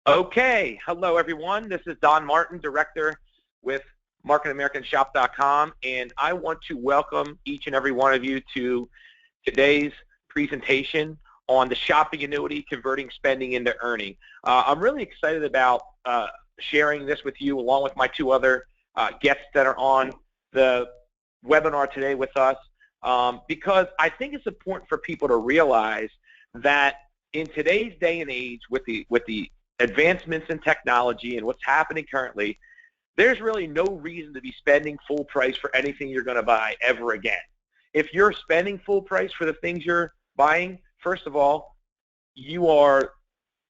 Okay, hello everyone. This is Don Martin, Director with MarketAmericanShop.com, and I want to welcome each and every one of you to today's presentation on the shopping annuity, converting spending into earning. I'm really excited about sharing this with you along with my two other guests that are on the webinar today with us, because I think it's important for people to realize that in today's day and age with the advancements in technology and what's happening currently, there's really no reason to be spending full price for anything you're going to buy ever again. If you're spending full price for the things you're buying, first of all, you are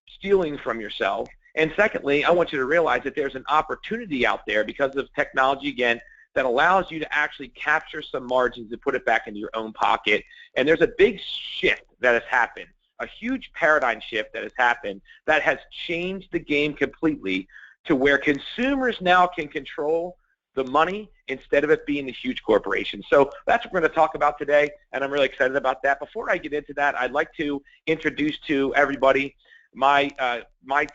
stealing from yourself. And secondly, I want you to realize that there's an opportunity out there because of technology, again, that allows you to actually capture some margins and put it back into your own pocket. And there's a big shift that has happened, a huge paradigm shift that has happened that has changed the game completely to where consumers now can control the money instead of it being the huge corporations. So that's what we're going to talk about today, and I'm really excited about that. Before I get into that, I'd like to introduce to everybody my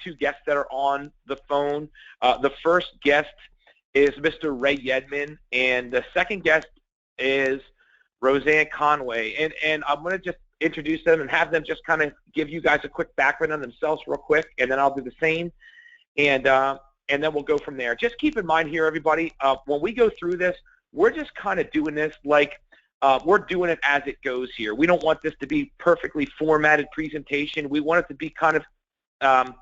two guests that are on the phone. The first guest is Mr. Ray Yedman, and the second guest is Roseanne Conway. And I'm going to just introduce them and have them just kind of give you guys a quick background on themselves real quick, and then I'll do the same, and then we'll go from there. Just keep in mind here, everybody, when we go through this, we're just kind of doing this like we're doing it as it goes here. We don't want this to be perfectly formatted presentation. We want it to be kind of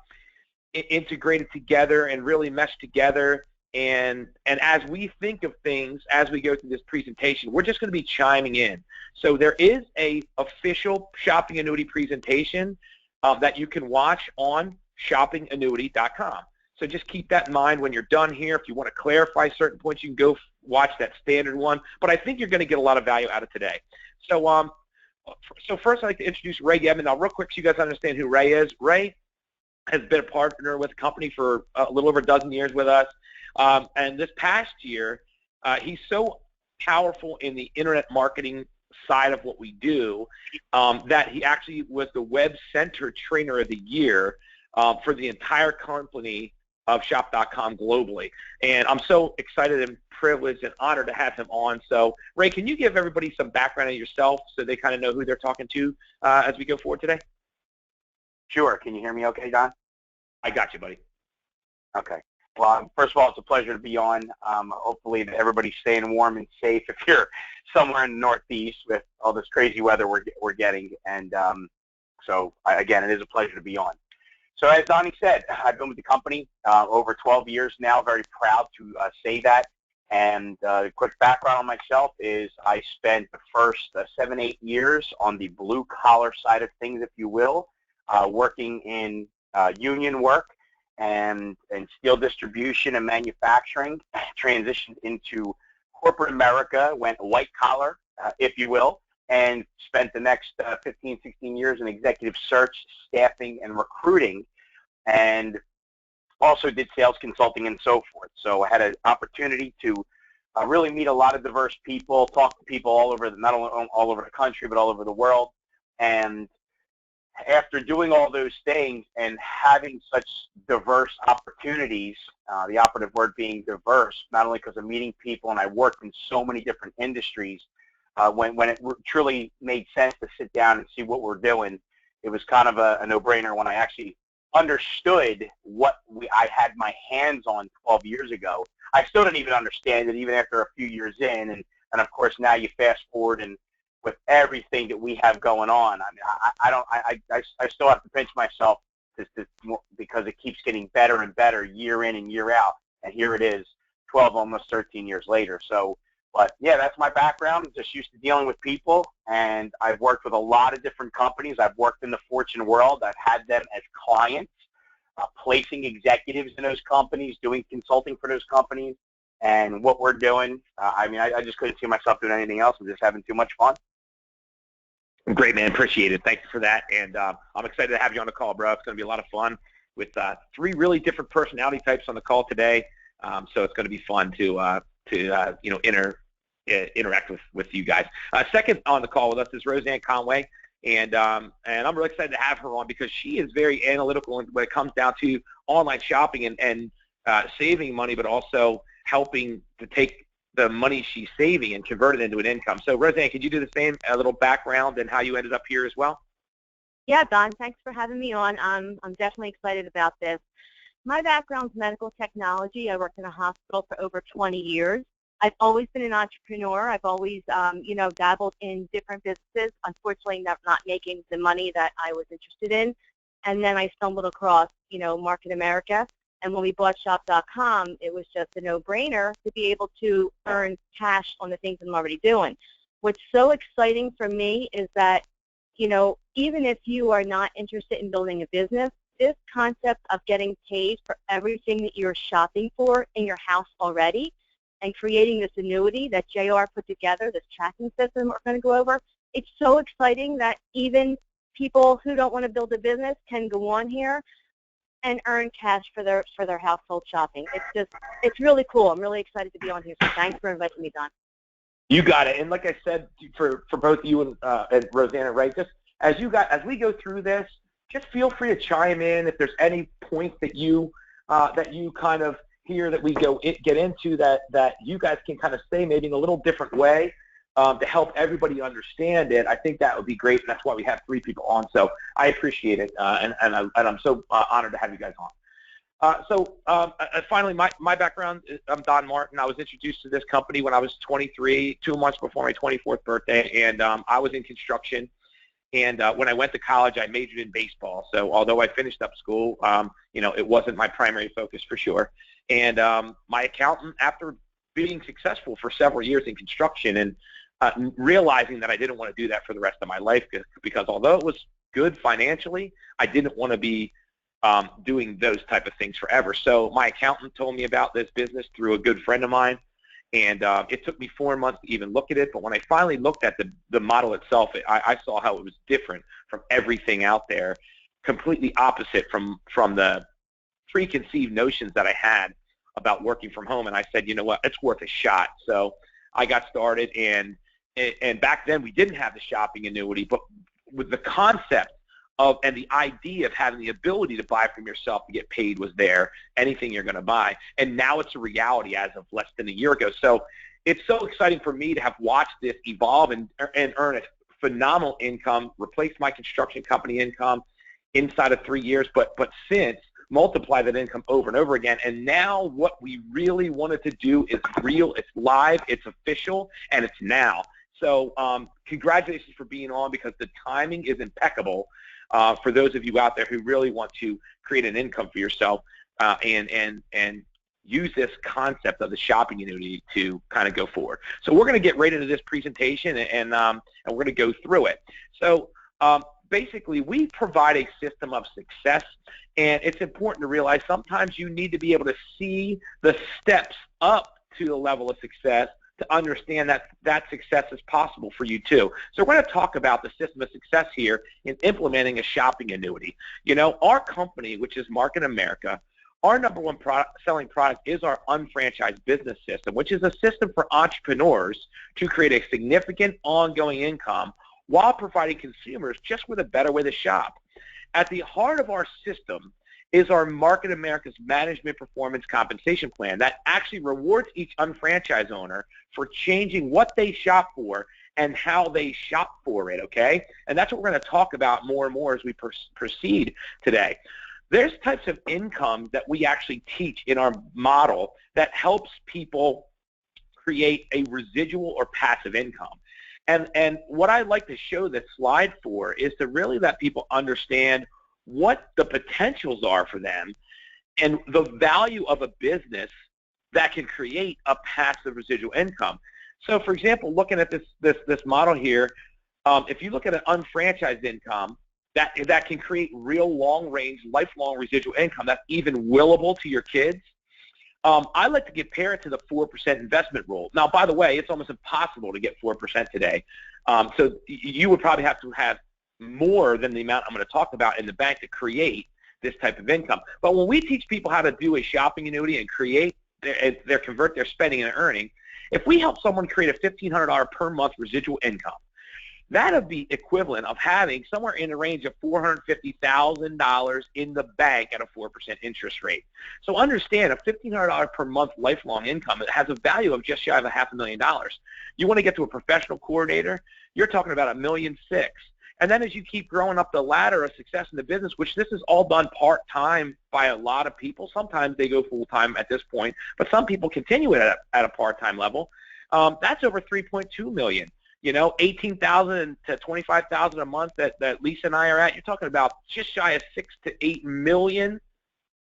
integrated together and really meshed together. And as we think of things as we go through this presentation, we're just going to be chiming in. So there is a official shopping annuity presentation that you can watch on shoppingannuity.com. So just keep that in mind when you're done here. If you want to clarify certain points, you can go watch that standard one. But I think you're going to get a lot of value out of today. So first I'd like to introduce Ray Yedman. Now real quick so you guys understand who Ray is. Ray has been a partner with the company for a little over a dozen years with us. And this past year, he's so powerful in the internet marketing side of what we do that he actually was the Web Center Trainer of the Year for the entire company of Shop.com globally. And I'm so excited and privileged and honored to have him on. So, Ray, can you give everybody some background on yourself so they kind of know who they're talking to as we go forward today? Sure. Can you hear me okay, Don? I got you, buddy. Okay. Well, first of all, it's a pleasure to be on. Hopefully that everybody's staying warm and safe if you're somewhere in the Northeast with all this crazy weather we're getting. And again, it is a pleasure to be on. So as Donnie said, I've been with the company over 12 years now. Very proud to say that. And quick background on myself is I spent the first 7-8 years on the blue-collar side of things, if you will, working in union work and steel distribution and manufacturing. Transitioned into corporate America, went white-collar, if you will, and spent the next 15, 16 years in executive search, staffing, and recruiting, and also did sales consulting and so forth. So I had an opportunity to really meet a lot of diverse people, talk to people all over, not only all over the country, but all over the world. And after doing all those things and having such diverse opportunities, the operative word being diverse, not only because of meeting people, and I worked in so many different industries, when it truly made sense to sit down and see what we're doing, it was kind of a no-brainer when I actually understood what I had my hands on 12 years ago. I still didn't even understand it even after a few years in, and of course now you fast forward and with everything that we have going on, I mean, I still have to pinch myself because it keeps getting better and better year in and year out, and here it is 12, almost 13 years later. So, but yeah, that's my background. I'm just used to dealing with people, and I've worked with a lot of different companies. I've worked in the Fortune world. I've had them as clients, placing executives in those companies, doing consulting for those companies, and what we're doing. I mean, I just couldn't see myself doing anything else. I'm just having too much fun. Great, man. Appreciate it. Thank you for that. And I'm excited to have you on the call, bro. It's going to be a lot of fun with 3 really different personality types on the call today. So it's going to be fun to interact with you guys. Second on the call with us is Roseanne Conway. And I'm really excited to have her on because she is very analytical when it comes down to online shopping and saving money, but also helping to take the money she's saving and convert it into an income. So Roseanne, could you do the same, a little background and how you ended up here as well? Yeah, Don, thanks for having me on. I'm definitely excited about this. My background's medical technology. I worked in a hospital for over 20 years. I've always been an entrepreneur. I've always, dabbled in different businesses, unfortunately not making the money that I was interested in. And then I stumbled across, Market America. And when we bought Shop.com, it was just a no-brainer to be able to earn cash on the things I'm already doing. What's so exciting for me is that, even if you are not interested in building a business, this concept of getting paid for everything that you're shopping for in your house already and creating this annuity that JR put together, this tracking system we're going to go over, it's so exciting that even people who don't want to build a business can go on here and earn cash for their household shopping. It's really cool. I'm really excited to be on here. So thanks for inviting me, Don. You got it. And like I said, for both you and Rosanna, right? Just as we go through this, just feel free to chime in if there's any points that you kind of hear that we get into that you guys can kind of say maybe in a little different way to help everybody understand it. I think that would be great, and that's why we have 3 people on. So I appreciate it, and I'm so honored to have you guys on. Finally, my background, I'm Don Martin. I was introduced to this company when I was 23, 2 months before my 24th birthday, and I was in construction. And when I went to college, I majored in baseball. So although I finished up school, it wasn't my primary focus for sure. And my accountant, after being successful for several years in construction and realizing that I didn't want to do that for the rest of my life because although it was good financially, I didn't want to be doing those type of things forever. So my accountant told me about this business through a good friend of mine, and it took me 4 months to even look at it. But when I finally looked at the model itself, I saw how it was different from everything out there, completely opposite from the preconceived notions that I had about working from home. And I said, you know what, it's worth a shot. So I got started, and back then we didn't have the shopping annuity, but with the concept and the idea of having the ability to buy from yourself to get paid was there, anything you're going to buy. And now it's a reality as of less than a year ago. So it's so exciting for me to have watched this evolve and earn a phenomenal income, replace my construction company income inside of 3 years, but since multiply that income over and over again. And now what we really wanted to do is real, it's live, it's official, and it's now. So congratulations for being on, because the timing is impeccable for those of you out there who really want to create an income for yourself and use this concept of the shopping annuity to kind of go forward. So we're going to get right into this presentation, and we're going to go through it. So basically, we provide a system of success, and it's important to realize sometimes you need to be able to see the steps up to the level of success to understand that success is possible for you too. So we're going to talk about the system of success here in implementing a shopping annuity. Our company, which is Market America, our number one selling product is our unfranchised business system, which is a system for entrepreneurs to create a significant ongoing income while providing consumers just with a better way to shop. At the heart of our system is our Market America's management performance compensation plan that actually rewards each unfranchised owner for changing what they shop for and how they shop for it, okay? And that's what we're going to talk about more and more as we proceed today. There's types of income that we actually teach in our model that helps people create a residual or passive income. And what I'd like to show this slide for is to really let people understand what the potentials are for them and the value of a business that can create a passive residual income. So for example, looking at this model here, if you look at an unfranchised income that can create real long-range, lifelong residual income that's even willable to your kids, I like to compare it to the 4% investment rule. Now, by the way, it's almost impossible to get 4% today. So you would probably have to have more than the amount I'm going to talk about in the bank to create this type of income. But when we teach people how to do a shopping annuity and convert their spending into earning, if we help someone create a $1,500 per month residual income, that would be equivalent of having somewhere in the range of $450,000 in the bank at a 4% interest rate. So understand, a $1,500 per month lifelong income, it has a value of just shy of $500,000. You want to get to a professional coordinator, you're talking about $1.6 million. And then as you keep growing up the ladder of success in the business, which this is all done part-time by a lot of people. Sometimes they go full-time at this point, but some people continue it at a part-time level. That's over $3.2 million. You know, $18,000 to $25,000 a month that Lisa and I are at. You're talking about just shy of $6 to $8 million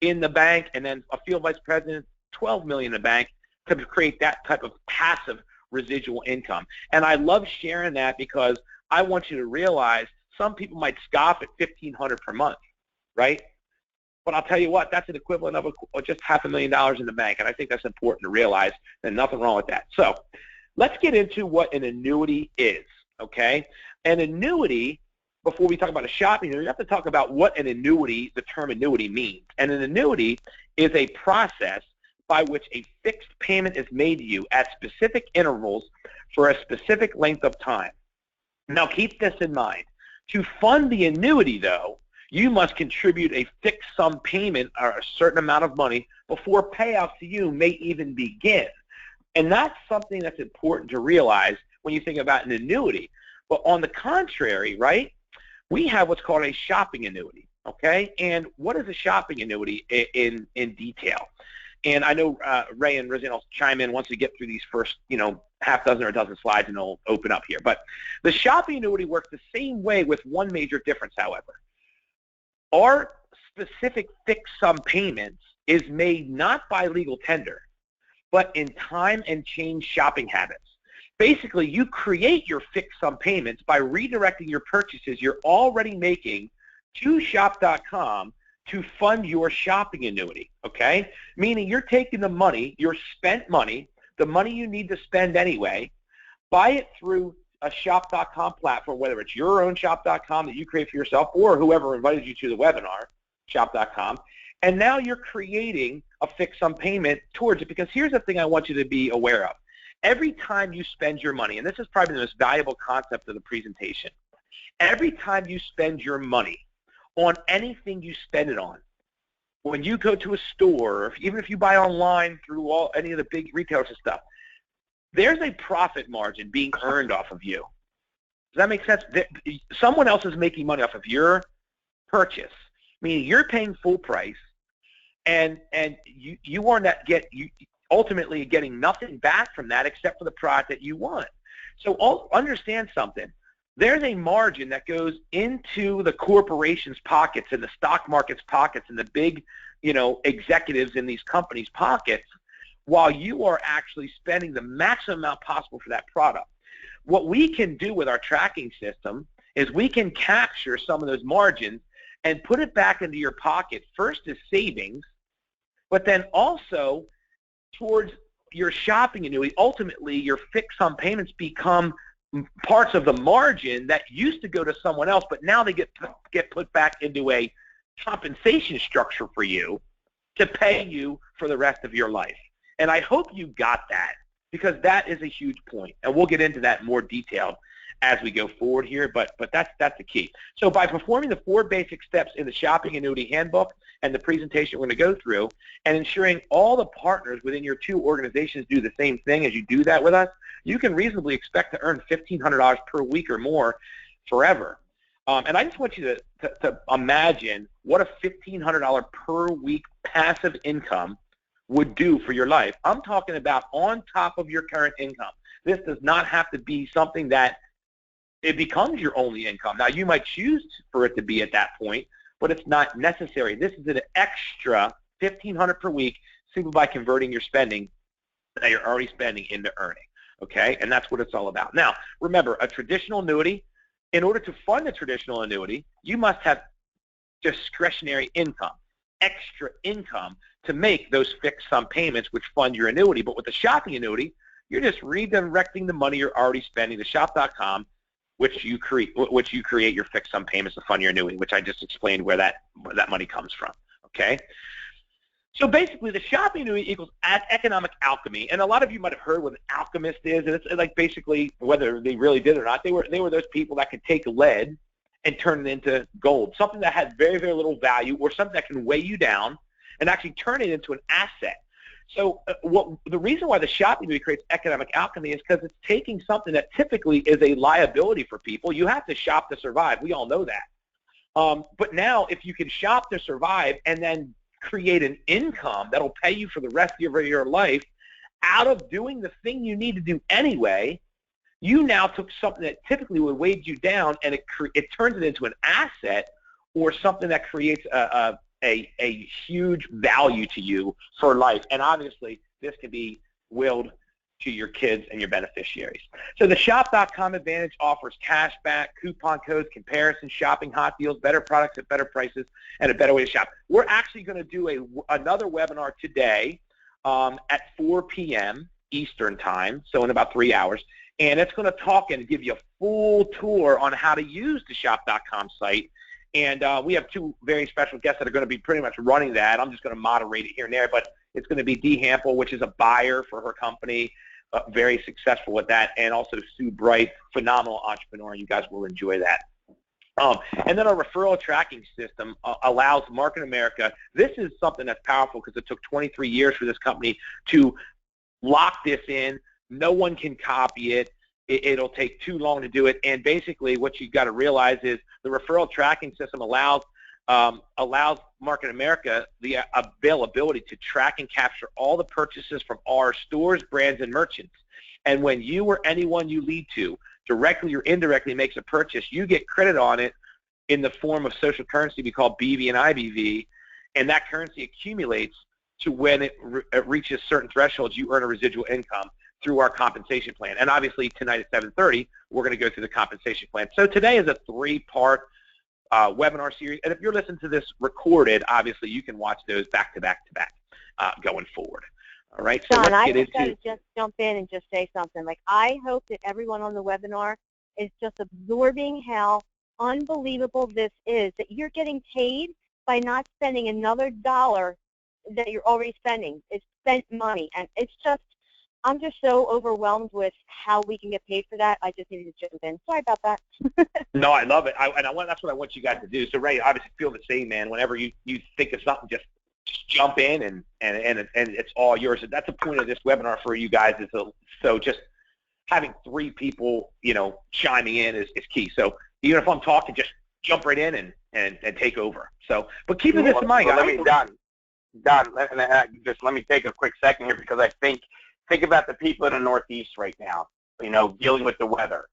in the bank, and then a field vice president, $12 million in the bank to create that type of passive residual income. And I love sharing that because I want you to realize some people might scoff at $1,500 per month, right? But I'll tell you what, that's an equivalent of just $500,000 in the bank, and I think that's important to realize. There's nothing wrong with that. So let's get into what an annuity is, okay? An annuity, before we talk about a shopping annuity, we have to talk about what an annuity, the term annuity means. And an annuity is a process by which a fixed payment is made to you at specific intervals for a specific length of time. Now keep this in mind. To fund the annuity, though, you must contribute a fixed sum payment or a certain amount of money before payouts to you may even begin. And that's something that's important to realize when you think about an annuity. But on the contrary, right, we have what's called a shopping annuity, okay? And what is a shopping annuity in detail? And I know Ray and Roseanne will chime in once we get through these first, half dozen or a dozen slides, and it'll open up here. But the shopping annuity works the same way with one major difference, however. Our specific fixed sum payments is made not by legal tender, but in time and change shopping habits. Basically, you create your fixed sum payments by redirecting your purchases you're already making to shop.com to fund your shopping annuity, okay? Meaning you're taking the money, your spent money, the money you need to spend anyway, buy it through a shop.com platform, whether it's your own shop.com that you create for yourself or whoever invited you to the webinar, shop.com, and now you're creating a fixed sum payment towards it. Because here's the thing I want you to be aware of. Every time you spend your money, and this is probably the most valuable concept of the presentation, every time you spend your money on anything you spend it on, when you go to a store, or even if you buy online through any of the big retailers and stuff, there's a profit margin being earned off of you. Does that make sense? Someone else is making money off of your purchase, meaning you're paying full price, and you are not ultimately getting nothing back from that except for the product that you want. So understand something. There's a margin that goes into the corporation's pockets and the stock market's pockets and the big, executives in these companies' pockets while you are actually spending the maximum amount possible for that product. What we can do with our tracking system is we can capture some of those margins and put it back into your pocket, first as savings, but then also towards your shopping annuity. Ultimately, your fixed sum payments become parts of the margin that used to go to someone else, but now they get put back into a compensation structure for you to pay you for the rest of your life. And I hope you got that, because that is a huge point, and we'll get into that in more detail as we go forward here, but that's the key. So by performing the 4 basic steps in the shopping annuity handbook and the presentation we're going to go through, and ensuring all the partners within your 2 organizations do the same thing as you do that with us, you can reasonably expect to earn $1,500 per week or more forever. And I just want you to imagine what a $1,500 per week passive income would do for your life. I'm talking about on top of your current income. This does not have to be something that it becomes your only income. Now, you might choose for it to be at that point, but it's not necessary. This is an extra $1,500 per week simply by converting your spending that you're already spending into earning, okay? And that's what it's all about. Now, remember, a traditional annuity, in order to fund a traditional annuity, you must have discretionary income, extra income to make those fixed sum payments which fund your annuity. But with the shopping annuity, you're just redirecting the money you're already spending to shop.com, which you create your fixed sum payments to fund your annuity, which I just explained where that money comes from, okay? So basically, the shopping annuity equals economic alchemy, and a lot of you might have heard what an alchemist is. And it's like basically, whether they really did or not, they were those people that could take lead and turn it into gold, something that had very, very little value, or something that can weigh you down and actually turn it into an asset. So the reason why the shopping annuity creates economic alchemy is because it's taking something that typically is a liability for people. You have to shop to survive. We all know that. But now, if you can shop to survive and then create an income that'll pay you for the rest of your life out of doing the thing you need to do anyway, you now took something that typically would weigh you down, and it turns it into an asset or something that creates a huge value to you for life. And obviously, this can be willed to your kids and your beneficiaries. So the Shop.com Advantage offers cash back, coupon codes, comparison, shopping, hot deals, better products at better prices, and a better way to shop. We're actually going to do another webinar today at 4 p.m. Eastern time, so in about 3 hours, and it's going to talk and give you a full tour on how to use the Shop.com site. And we have two very special guests that are going to be pretty much running that. I'm just going to moderate it here and there, but it's going to be Dee Hample, which is a buyer for her company, very successful with that, and also Sue Bright, phenomenal entrepreneur. You guys will enjoy that. And then our referral tracking system allows Market America. This is something that's powerful because it took 23 years for this company to lock this in. No one can copy it. It'll take too long to do it. And basically what you've got to realize is the referral tracking system allows Market America the availability to track and capture all the purchases from our stores, brands, and merchants. And when you or anyone you lead to directly or indirectly makes a purchase, you get credit on it in the form of social currency we call BV and IBV, and that currency accumulates to when it reaches certain thresholds, you earn a residual income through our compensation plan. And obviously tonight at 7:30, we're going to go through the compensation plan. So today is a 3-part webinar series, and if you're listening to this recorded, obviously you can watch those back to back going forward. All right, so John, let's get I just to jump in and just say something. Like, I hope that everyone on the webinar is just absorbing how unbelievable this is, that you're getting paid by not spending another dollar that you're already spending. It's spent money, and it's just, I'm just so overwhelmed with how we can get paid for that. I just needed to jump in. Sorry about that. No, I love it. That's what I want you guys to do. So, Ray, obviously feel the same, man. Whenever you think of something, just jump in and it's all yours. And that's the point of this webinar for you guys. So just having 3 people, chiming in is key. So even if I'm talking, just jump right in and take over. So, but keeping this in mind, guys. Let me take a quick second here, because I think about the people in the Northeast right now, dealing with the weather.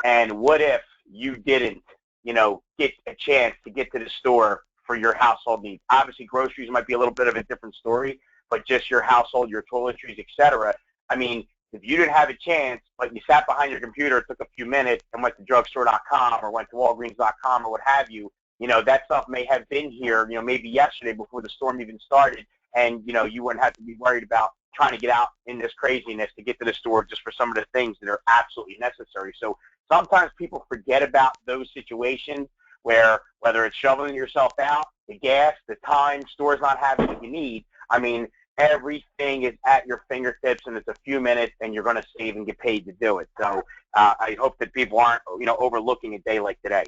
And what if you didn't, get a chance to get to the store for your household needs? Obviously, groceries might be a little bit of a different story, but just your household, your toiletries, etc. I mean, if you didn't have a chance, but you sat behind your computer, took a few minutes, and went to drugstore.com or went to Walgreens.com or what have you, that stuff may have been here, maybe yesterday before the storm even started, and, you wouldn't have to be worried about trying to get out in this craziness to get to the store just for some of the things that are absolutely necessary. So sometimes people forget about those situations where, whether it's shoveling yourself out, the gas, the time, stores not having what you need, I mean, everything is at your fingertips, and it's a few minutes, and you're going to save and get paid to do it. So I hope that people aren't, overlooking a day like today.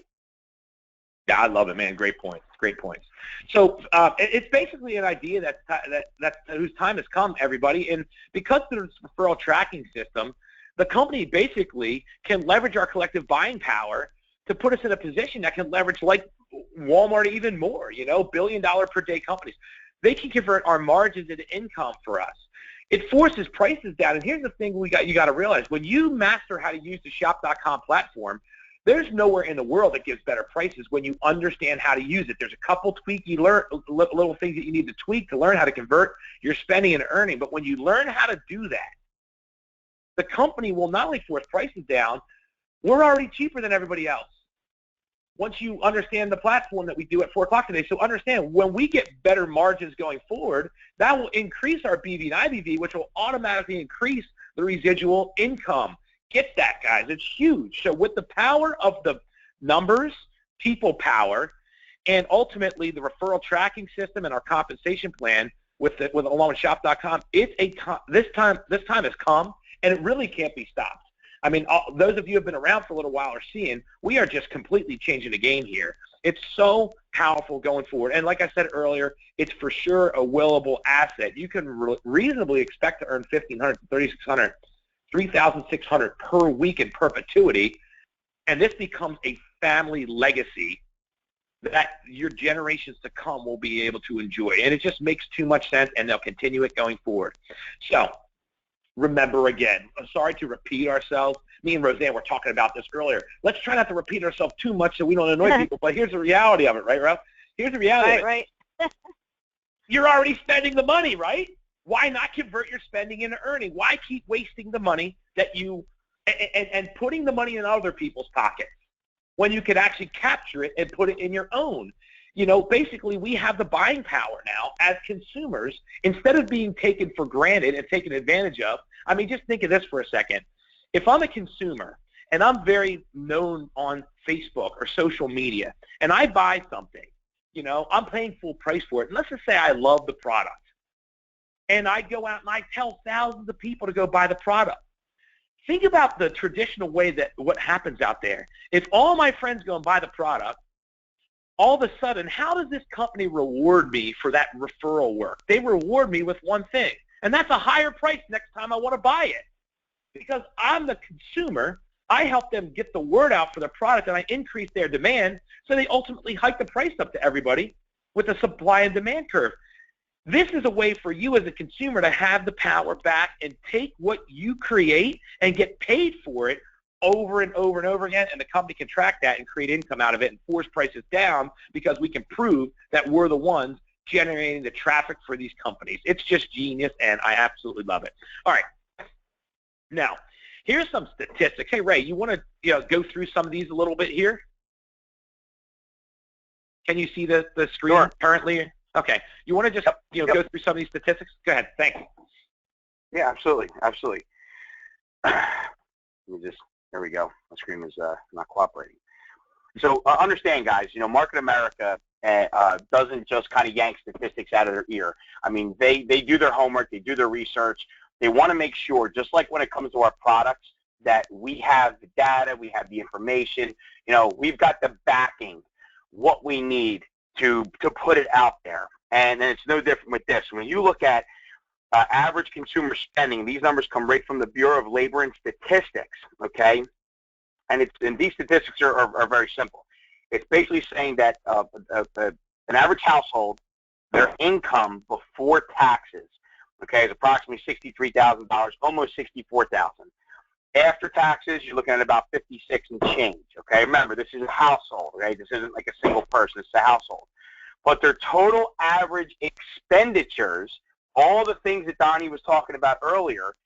Yeah, I love it, man. Great points. Great points. So it's basically an idea that whose time has come, everybody. And because there's a referral tracking system, the company basically can leverage our collective buying power to put us in a position that can leverage, like Walmart, even more. $billion per day companies. They can convert our margins into income for us. It forces prices down. And here's the thing you got to realize: when you master how to use the Shop.com platform, there's nowhere in the world that gives better prices when you understand how to use it. There's a couple little things that you need to tweak to learn how to convert your spending and earning. But when you learn how to do that, the company will not only force prices down, we're already cheaper than everybody else. Once you understand the platform that we do at 4 o'clock today. So understand, when we get better margins going forward, that will increase our BV and IBV, which will automatically increase the residual income. Get that, guys. It's huge. So with the power of the numbers, people power, and ultimately the referral tracking system and our compensation plan, along with shop.com, this time has come, and it really can't be stopped. I mean, those of you who have been around for a little while are seeing we are just completely changing the game here. It's so powerful going forward. And like I said earlier, it's for sure a willable asset. You can reasonably expect to earn $1,500 to $3,600, $3,600 per week in perpetuity, and this becomes a family legacy that your generations to come will be able to enjoy. And it just makes too much sense, and they'll continue it going forward. So remember again, I'm sorry to repeat ourselves. Me and Roseanne were talking about this earlier. Let's try not to repeat ourselves too much so we don't annoy people, but here's the reality of it, right, Ralph? Here's the reality of it. Right. You're already spending the money, right? Why not convert your spending into earning? Why keep wasting the money that you and putting the money in other people's pockets when you could actually capture it and put it in your own? You know, basically we have the buying power now as consumers instead of being taken for granted and taken advantage of. I mean, just think of this for a second. If I'm a consumer and I'm very known on Facebook or social media and I buy something, you know, I'm paying full price for it. And let's just say I love the product. And I go out and I tell thousands of people to go buy the product. Think about the traditional way that what happens out there. If all my friends go and buy the product, all of a sudden, how does this company reward me for that referral work? They reward me with one thing, and that's a higher price next time I want to buy it. Because I'm the consumer, I help them get the word out for the product, and I increase their demand, so they ultimately hike the price up to everybody with a supply and demand curve. This is a way for you as a consumer to have the power back and take what you create and get paid for it over and over and over again, and the company can track that and create income out of it and force prices down because we can prove that we're the ones generating the traffic for these companies. It's just genius, and I absolutely love it. All right. Now, here's some statistics. Hey, Ray, you want to go through some of these a little bit here? Can you see the screen currently? Okay. You want to just go through some of these statistics? Go ahead. Thanks. Yeah, absolutely. Let me just, there we go. My screen is not cooperating. So understand, guys, Market America doesn't just kind of yank statistics out of their ear. I mean, they do their homework. They do their research. They want to make sure, just like when it comes to our products, that we have the data, we have the information, we've got the backing, what we need to put it out there. And it's no different with this. When you look at average consumer spending, these numbers come right from the Bureau of Labor and Statistics, okay? And these statistics are very simple. It's basically saying that an average household, their income before taxes, okay, is approximately $63,000, almost $64,000. After taxes, you're looking at about 56 and change, okay? Remember, this is a household, right? This isn't like a single person, it's a household. But their total average expenditures, all the things that Donnie was talking about earlier,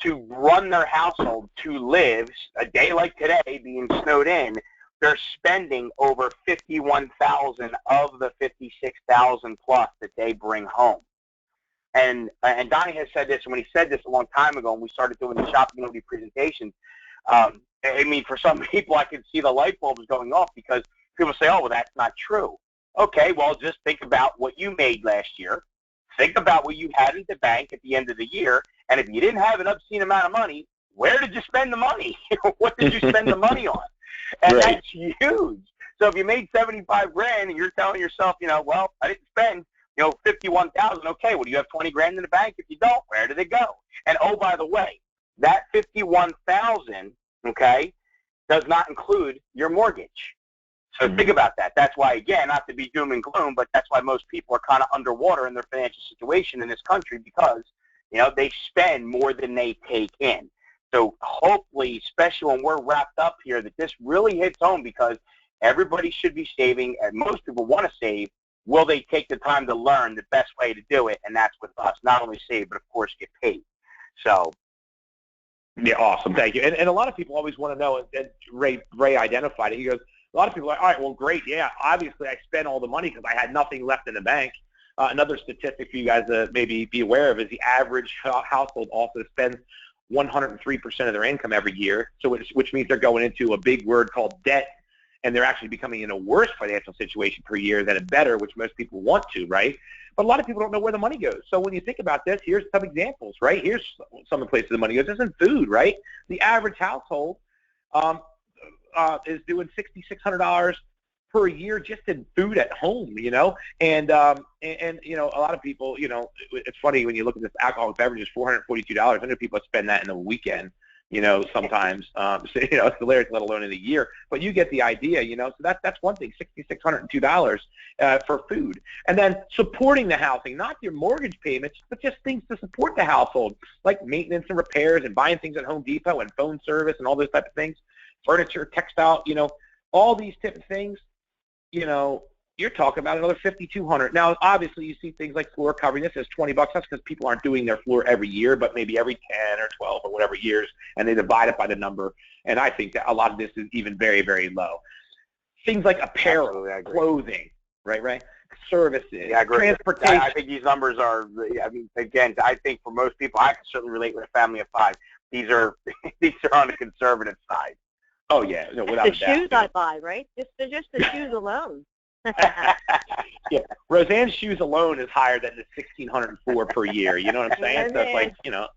to run their household, to live, a day like today, being snowed in, they're spending over $51,000 of the $56,000 plus that they bring home. And Donnie has said this, and when he said this a long time ago, when we started doing the Shopping Annuity presentations, I mean, for some people, I could see the light bulbs going off because people say, oh, well, that's not true. Okay, well, just think about what you made last year. Think about what you had in the bank at the end of the year, and if you didn't have an obscene amount of money, where did you spend the money? What did you spend the money on? And Right. That's huge. So if you made $75,000 and you're telling yourself, well, I didn't spend, $51,000. Okay, well, do you have $20,000 in the bank? If you don't, where did it go? And oh, by the way, that $51,000, okay, does not include your mortgage. So think about that. That's why, again, not to be doom and gloom, but that's why most people are kind of underwater in their financial situation in this country because, they spend more than they take in. So hopefully, especially when we're wrapped up here, that this really hits home because everybody should be saving, and most people want to save. Will they take the time to learn the best way to do it? And that's with us. Not only save, but, of course, get paid. So. Yeah, awesome. Thank you. And a lot of people always want to know, and Ray identified it. He goes, a lot of people are like, all right, well, great. Yeah, obviously I spent all the money because I had nothing left in the bank. Another statistic for you guys to maybe be aware of is the average household also spends 103% of their income every year, which means they're going into a big word called debt. and they're actually becoming in a worse financial situation per year than a better, which most people want to, right? But a lot of people don't know where the money goes. So when you think about this, here's some examples, right? Here's some of the places the money goes. It's in food, right? The average household is doing $6,600 per year just in food at home, you know, and you know, a lot of people, you know, it's funny when you look at this alcoholic beverages, $442. I know people spend that in a weekend, you know, sometimes, so, you know, it's hilarious, let alone in a year, but you get the idea, you know, so that's one thing, $6,602 for food. And then supporting the housing, not your mortgage payments, but just things to support the household, like maintenance and repairs and buying things at Home Depot and phone service and all those type of things, furniture, textile, you know, all these type of things. You know, you're talking about another $5,200. Now, obviously, you see things like floor covering. This is $20. That's because people aren't doing their floor every year, but maybe every 10 or 12 or whatever years, and they divide it by the number. And I think that a lot of this is even very, very low. Things like apparel, clothing, right? Services, transportation. I think these numbers are, I mean, again, I think for most people, I can certainly relate with a family of 5. These are on the conservative side. Oh, yeah, no, without a doubt. The shoes I buy, right? Just the shoes alone. Yeah, Roseanne's shoes alone is higher than the $1,604 per year. You know what I'm saying? So it's like, you know,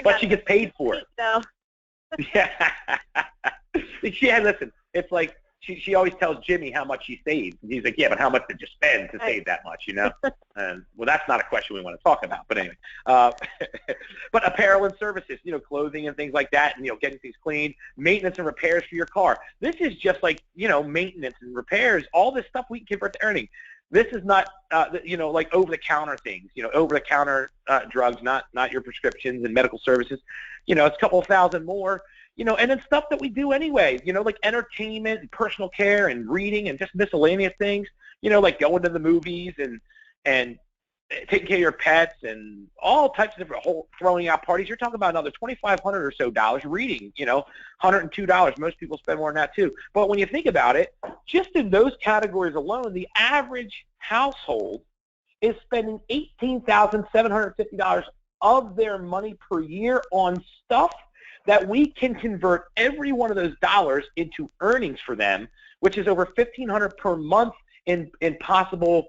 but she gets paid for it. So. Yeah. Yeah, listen, it's like she always tells Jimmy how much she saves. And he's like, yeah, but how much did you spend to save that much, you know? And, well, that's not a question we want to talk about, but anyway. But apparel and services, you know, clothing and things like that, and, you know, getting things cleaned, maintenance and repairs for your car. This is just like, you know, maintenance and repairs, all this stuff we can convert to earning. This is not, you know, like over-the-counter things, you know, over-the-counter drugs, not your prescriptions and medical services. You know, it's a couple of thousand more. You know, and then stuff that we do anyway, you know, like entertainment and personal care and reading and just miscellaneous things, you know, like going to the movies and taking care of your pets and all types of different throwing out parties. You're talking about another $2,500 or so dollars reading, you know, $102. Most people spend more than that too. But when you think about it, just in those categories alone, the average household is spending $18,750 of their money per year on stuff that we can convert every one of those dollars into earnings for them, which is over $1,500 per month in possible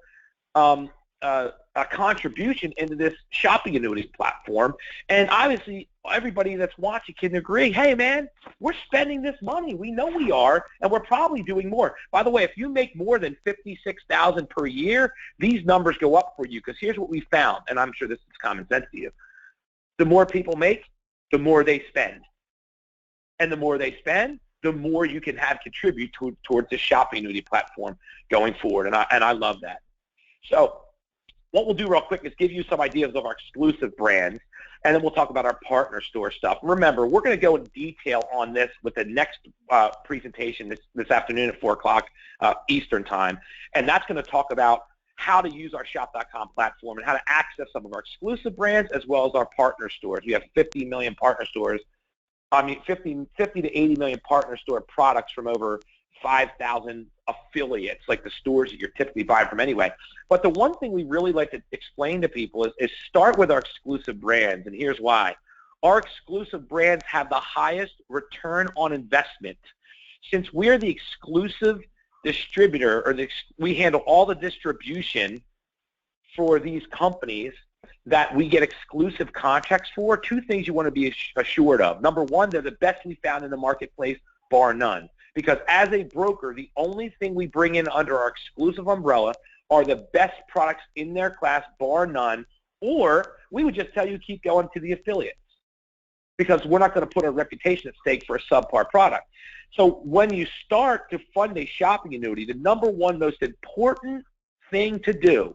a contribution into this shopping annuities platform. And obviously, everybody that's watching can agree, hey, man, we're spending this money. We know we are, and we're probably doing more. By the way, if you make more than $56,000 per year, these numbers go up for you, because here's what we found, and I'm sure this is common sense to you. The more people make, the more they spend. And the more they spend, the more you can have contribute towards the shopping annuity platform going forward. And I love that. So what we'll do real quick is give you some ideas of our exclusive brands, and then we'll talk about our partner store stuff. Remember, we're going to go in detail on this with the next presentation this afternoon at 4 o'clock Eastern time, and that's going to talk about how to use our shop.com platform and how to access some of our exclusive brands as well as our partner stores. We have 50 million partner stores. I mean, 50 to 80 million partner store products from over 5,000 affiliates, like the stores that you're typically buying from anyway. But the one thing we really like to explain to people is start with our exclusive brands, and here's why. Our exclusive brands have the highest return on investment. Since we're the exclusive distributor, or we handle all the distribution for these companies that we get exclusive contracts for, two things you want to be assured of. Number one, they're the best we found in the marketplace, bar none. Because as a broker, the only thing we bring in under our exclusive umbrella are the best products in their class, bar none, or we would just tell you keep going to the affiliates, because we're not going to put our reputation at stake for a subpar product. So when you start to fund a shopping annuity, the number one most important thing to do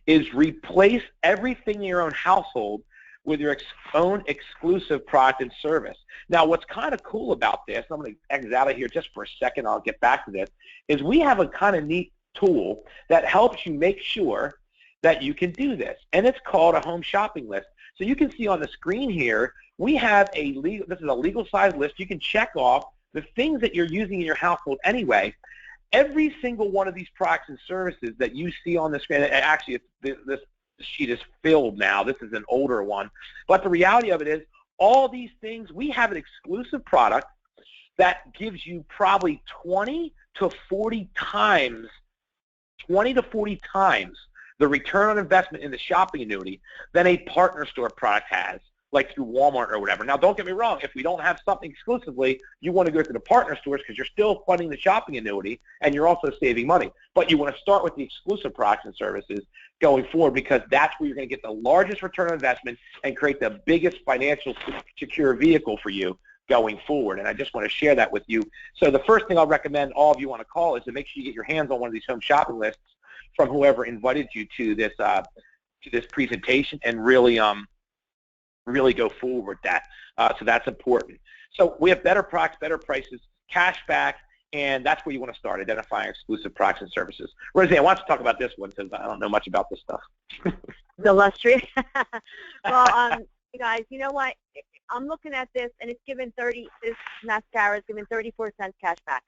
is replace everything in your own household with your own exclusive product and service. Now, what's kind of cool about this, I'm going to exit out of here just for a second, I'll get back to this, is we have a kind of neat tool that helps you make sure that you can do this, and it's called a home shopping list. So you can see on the screen here, we have this is a legal size list. You can check off the things that you're using in your household anyway. Every single one of these products and services that you see on the screen, actually this sheet is filled now. This is an older one. But the reality of it is, all these things, we have an exclusive product that gives you probably 20 to 40 times, 20 to 40 times the return on investment in the shopping annuity than a partner store product has, like through Walmart or whatever. Now, don't get me wrong. If we don't have something exclusively, you want to go to the partner stores because you're still funding the shopping annuity and you're also saving money. But you want to start with the exclusive products and services going forward because that's where you're going to get the largest return on investment and create the biggest financial secure vehicle for you going forward. And I just want to share that with you. So the first thing I'll recommend all of you on a call is to make sure you get your hands on one of these home shopping lists from whoever invited you to this presentation and really go forward with that. So that's important. So we have better products, better prices, cash back, and that's where you want to start, identifying exclusive products and services. Roseanne, why don't you talk about this one because I don't know much about this stuff. Illustrious. Well, you guys, you know what? I'm looking at this, and it's given this mascara is giving 34 cents cash back.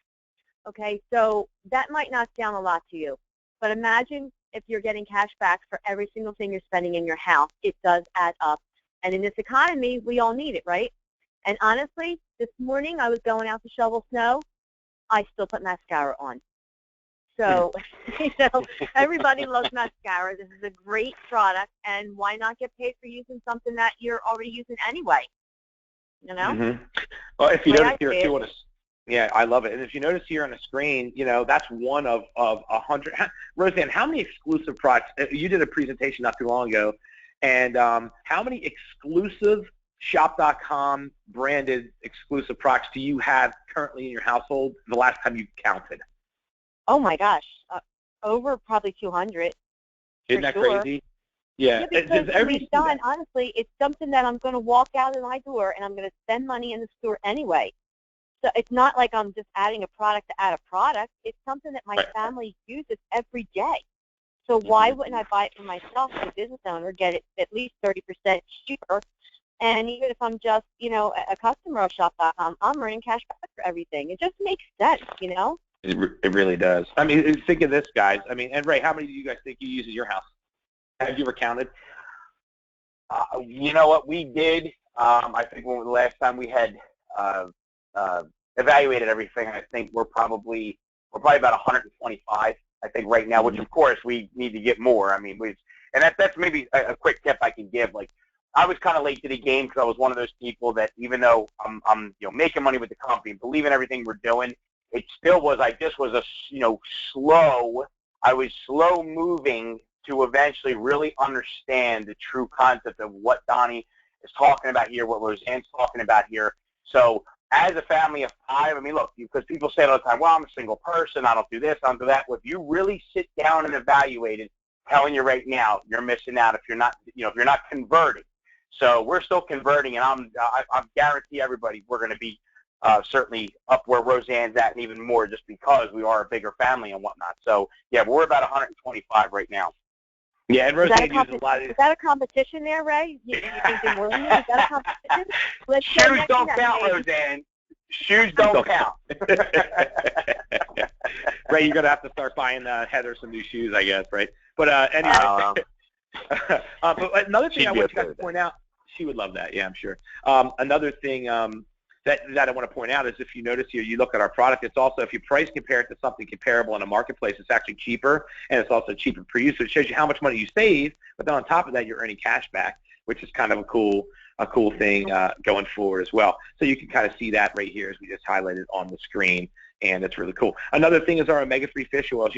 Okay, so that might not sound a lot to you, but imagine if you're getting cash back for every single thing you're spending in your house. It does add up. And in this economy, we all need it, right? And honestly, this morning I was going out to shovel snow. I still put mascara on. So, everybody loves mascara. This is a great product, and why not get paid for using something that you're already using anyway? You know? Mm-hmm. Well, if you notice here too, yeah, I love it. And if you notice here on the screen, that's one of 100. Roseanne, how many exclusive products? You did a presentation not too long ago, and how many exclusive Shop.com branded exclusive products do you have currently in your household the last time you counted? Oh my gosh, over probably 200. Isn't that sure. crazy? Yeah. Because Don, honestly, it's something that I'm going to walk out of my door and I'm going to spend money in the store anyway. So it's not like I'm just adding a product to add a product. It's something that my family uses every day. So why wouldn't I buy it for myself as a business owner, get it at least 30% cheaper? And even if I'm just, a customer of Shop.com, I'm earning cash back for everything. It just makes sense, It really does. I mean, think of this, guys. I mean, and Ray, how many do you guys think you use in your house? Have you ever counted? You know what? We did. I think the last time we had evaluated everything, I think we're probably about 125. I think right now, which of course we need to get more. I mean, that's maybe a quick tip I can give. Like, I was kind of late to the game because I was one of those people that even though I'm making money with the company, believe in everything we're doing, it still was. I just was slow. I was slow moving to eventually really understand the true concept of what Donnie is talking about here, what Roseanne's talking about here. So as a family of 5, I mean, look, because people say it all the time, well, I'm a single person, I don't do this, I don't do that. Well, if you really sit down and evaluate it, telling you right now, you're missing out if you're not, if you're not converting. So we're still converting, and I guarantee everybody we're going to be certainly up where Roseanne's at and even more just because we are a bigger family and whatnot. So, yeah, we're about 125 right now. Yeah, and Roseanne uses a lot of these. Is that a competition there, Ray? You think they're more than you? Is that a competition? Shoes don't count, Roseanne. Shoes don't count. Ray, you're going to have to start buying Heather some new shoes, I guess, right? But anyway. But another thing I want you guys to point out, she would love that, yeah, I'm sure. Another thing that I want to point out is if you notice here, you look at our product, it's also, if you price compare it to something comparable in a marketplace, it's actually cheaper, and it's also cheaper per use, so it shows you how much money you save, but then on top of that, you're earning cash back, which is kind of a cool thing going forward as well. So you can kind of see that right here as we just highlighted on the screen, and it's really cool. Another thing is our omega-3 fish oils,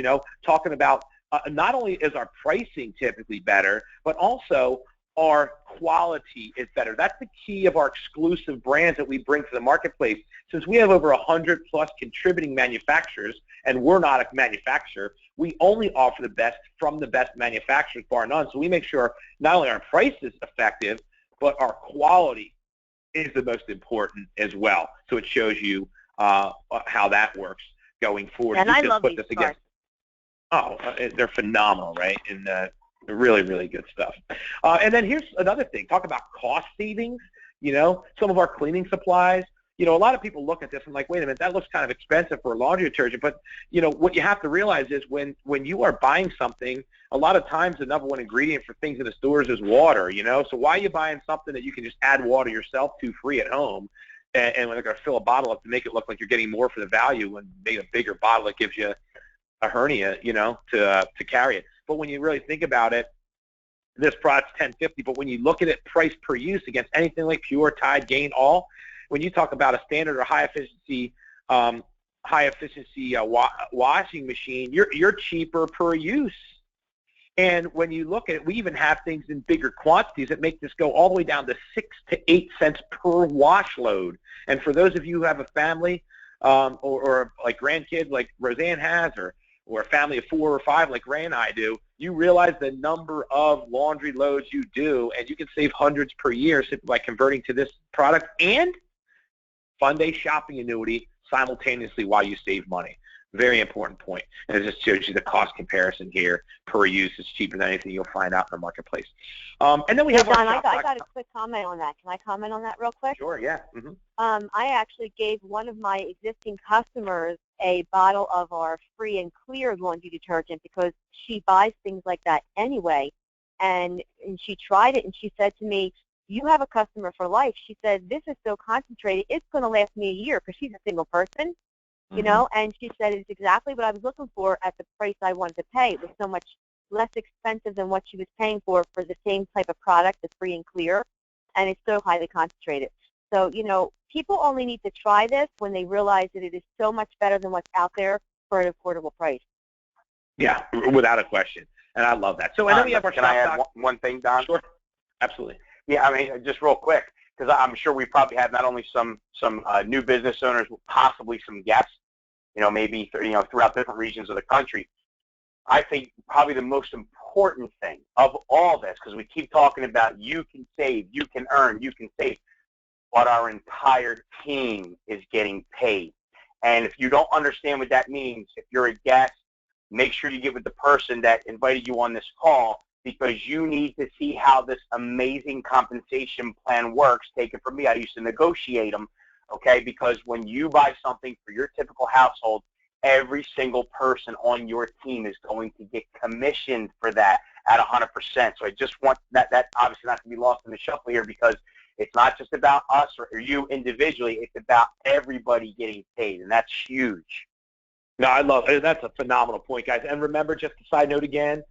talking about not only is our pricing typically better, but also our quality is better. That's the key of our exclusive brands that we bring to the marketplace. Since we have over 100 plus contributing manufacturers, and we're not a manufacturer, we only offer the best from the best manufacturers, bar none. So we make sure not only our price is effective, but our quality is the most important as well. So it shows you how that works going forward. And I love these cards. Oh, they're phenomenal, right? And really, really good stuff. And then here's another thing. Talk about cost savings. Some of our cleaning supplies. A lot of people look at this and like, wait a minute, that looks kind of expensive for a laundry detergent. But, what you have to realize is when you are buying something, a lot of times the number one ingredient for things in the stores is water, So why are you buying something that you can just add water yourself to free at home? and when they're going to fill a bottle up to make it look like you're getting more for the value, and make a bigger bottle that gives you a hernia, to carry it. But when you really think about it, this product's $10.50, but when you look at it price per use against anything like Pure, Tide, Gain, All, when you talk about a standard or high efficiency washing machine, you're cheaper per use. And when you look at it, we even have things in bigger quantities that make this go all the way down to 6 to 8 cents per wash load. And for those of you who have a family or like grandkids like Roseanne has, or a family of 4 or 5 like Ray and I do, you realize the number of laundry loads you do, and you can save hundreds per year simply by converting to this product and fund a shopping annuity simultaneously while you save money. Very important point. And it just shows you the cost comparison here per use. It's cheaper than anything you'll find out in the marketplace. And then we have Don, our I got a quick comment on that. Can I comment on that real quick? Sure, yeah. Mm-hmm. I actually gave one of my existing customers a bottle of our free and clear laundry detergent because she buys things like that anyway. And she tried it, and she said to me, "You have a customer for life." She said, "This is so concentrated, it's going to last me a year," because she's a single person. And she said it's exactly what I was looking for at the price I wanted to pay. It was so much less expensive than what she was paying for the same type of product, the free and clear, and it's so highly concentrated. So, people only need to try this when they realize that it is so much better than what's out there for an affordable price. Yeah, without a question. And I love that. So, and then we have our Can I add one thing, Don? Sure. Absolutely. Yeah, I mean, just real quick, because I'm sure we probably have not only some new business owners, possibly some guests, maybe throughout different regions of the country. I think probably the most important thing of all this, because we keep talking about you can save, you can earn, you can save, but our entire team is getting paid. And if you don't understand what that means, if you're a guest, make sure you get with the person that invited you on this call, because you need to see how this amazing compensation plan works. Take it from me. I used to negotiate them, okay? Because when you buy something for your typical household, every single person on your team is going to get commissioned for that at 100%. So I just want that obviously not to be lost in the shuffle here, because it's not just about us or you individually. It's about everybody getting paid, and that's huge. No, I love it. That's a phenomenal point, guys. And remember, just a side note again,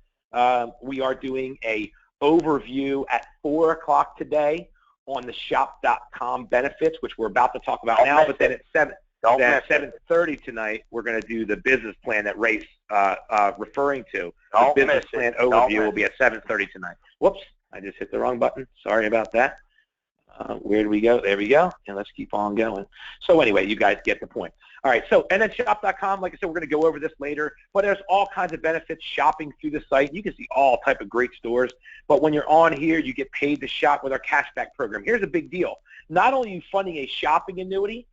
we are doing a overview at 4 o'clock today on the shop.com benefits, which we're about to talk about now. But then at 7:30 tonight, we're going to do the business plan that Ray's referring to. The business plan overview will be at 7:30 tonight. Whoops, I just hit the wrong button. Sorry about that. Where do we go? There we go. And let's keep on going. So anyway, you guys get the point. All right, so and then shop.com, like I said, we're going to go over this later, but there's all kinds of benefits shopping through the site. You can see all type of great stores, but when you're on here, you get paid to shop with our cashback program. Here's a big deal. Not only are you funding a shopping annuity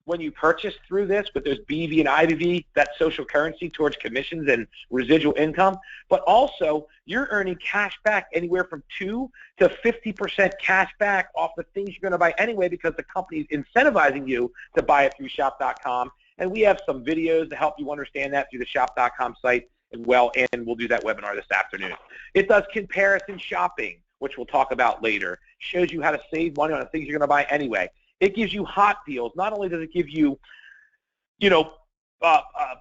when you purchase through this, but there's BV and IVV, that social currency towards commissions and residual income, but also you're earning cash back anywhere from 2 to 50% cash back off the things you're going to buy anyway, because the company is incentivizing you to buy it through shop.com. And we have some videos to help you understand that through the shop.com site as well, and we'll do that webinar this afternoon. It does comparison shopping, which we'll talk about later. Shows you how to save money on the things you're going to buy anyway. It gives you hot deals. Not only does it give you,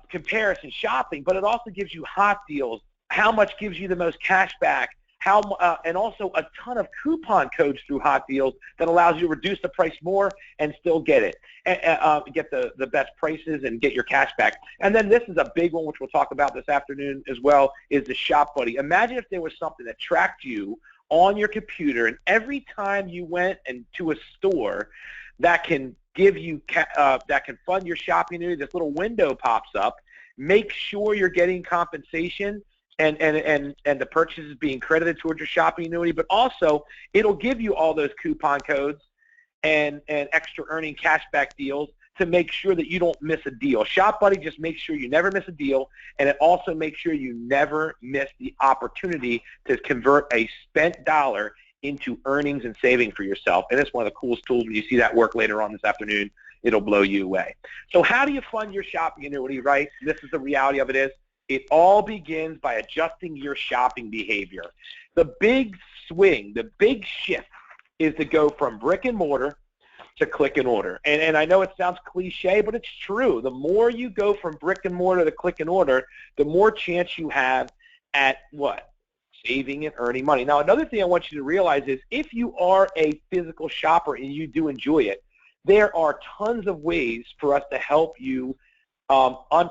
comparison shopping, but it also gives you hot deals. How much gives you the most cash back? And also a ton of coupon codes through hot deals that allows you to reduce the price more and still get it, get the best prices and get your cash back. And then this is a big one, which we'll talk about this afternoon as well, is the Shop Buddy. Imagine if there was something that tracked you on your computer, and every time you went into a store, that can give you that can fund your shopping annuity. This little window pops up. Make sure you're getting compensation and the purchase is being credited towards your shopping annuity, but also it'll give you all those coupon codes and extra earning cashback deals to make sure that you don't miss a deal. Shop Buddy just makes sure you never miss a deal, and it also makes sure you never miss the opportunity to convert a spent dollar into earnings and saving for yourself. And it's one of the coolest tools. When you see that work later on this afternoon, it'll blow you away. So how do you fund your shopping annuity, right? This is the reality of it is, it all begins by adjusting your shopping behavior. The big swing, the big shift is to go from brick and mortar to click and order. And I know it sounds cliche, but it's true. The more you go from brick and mortar to click and order, the more chance you have at what? Saving and earning money. Now, another thing I want you to realize is if you are a physical shopper and you do enjoy it, there are tons of ways for us to help you so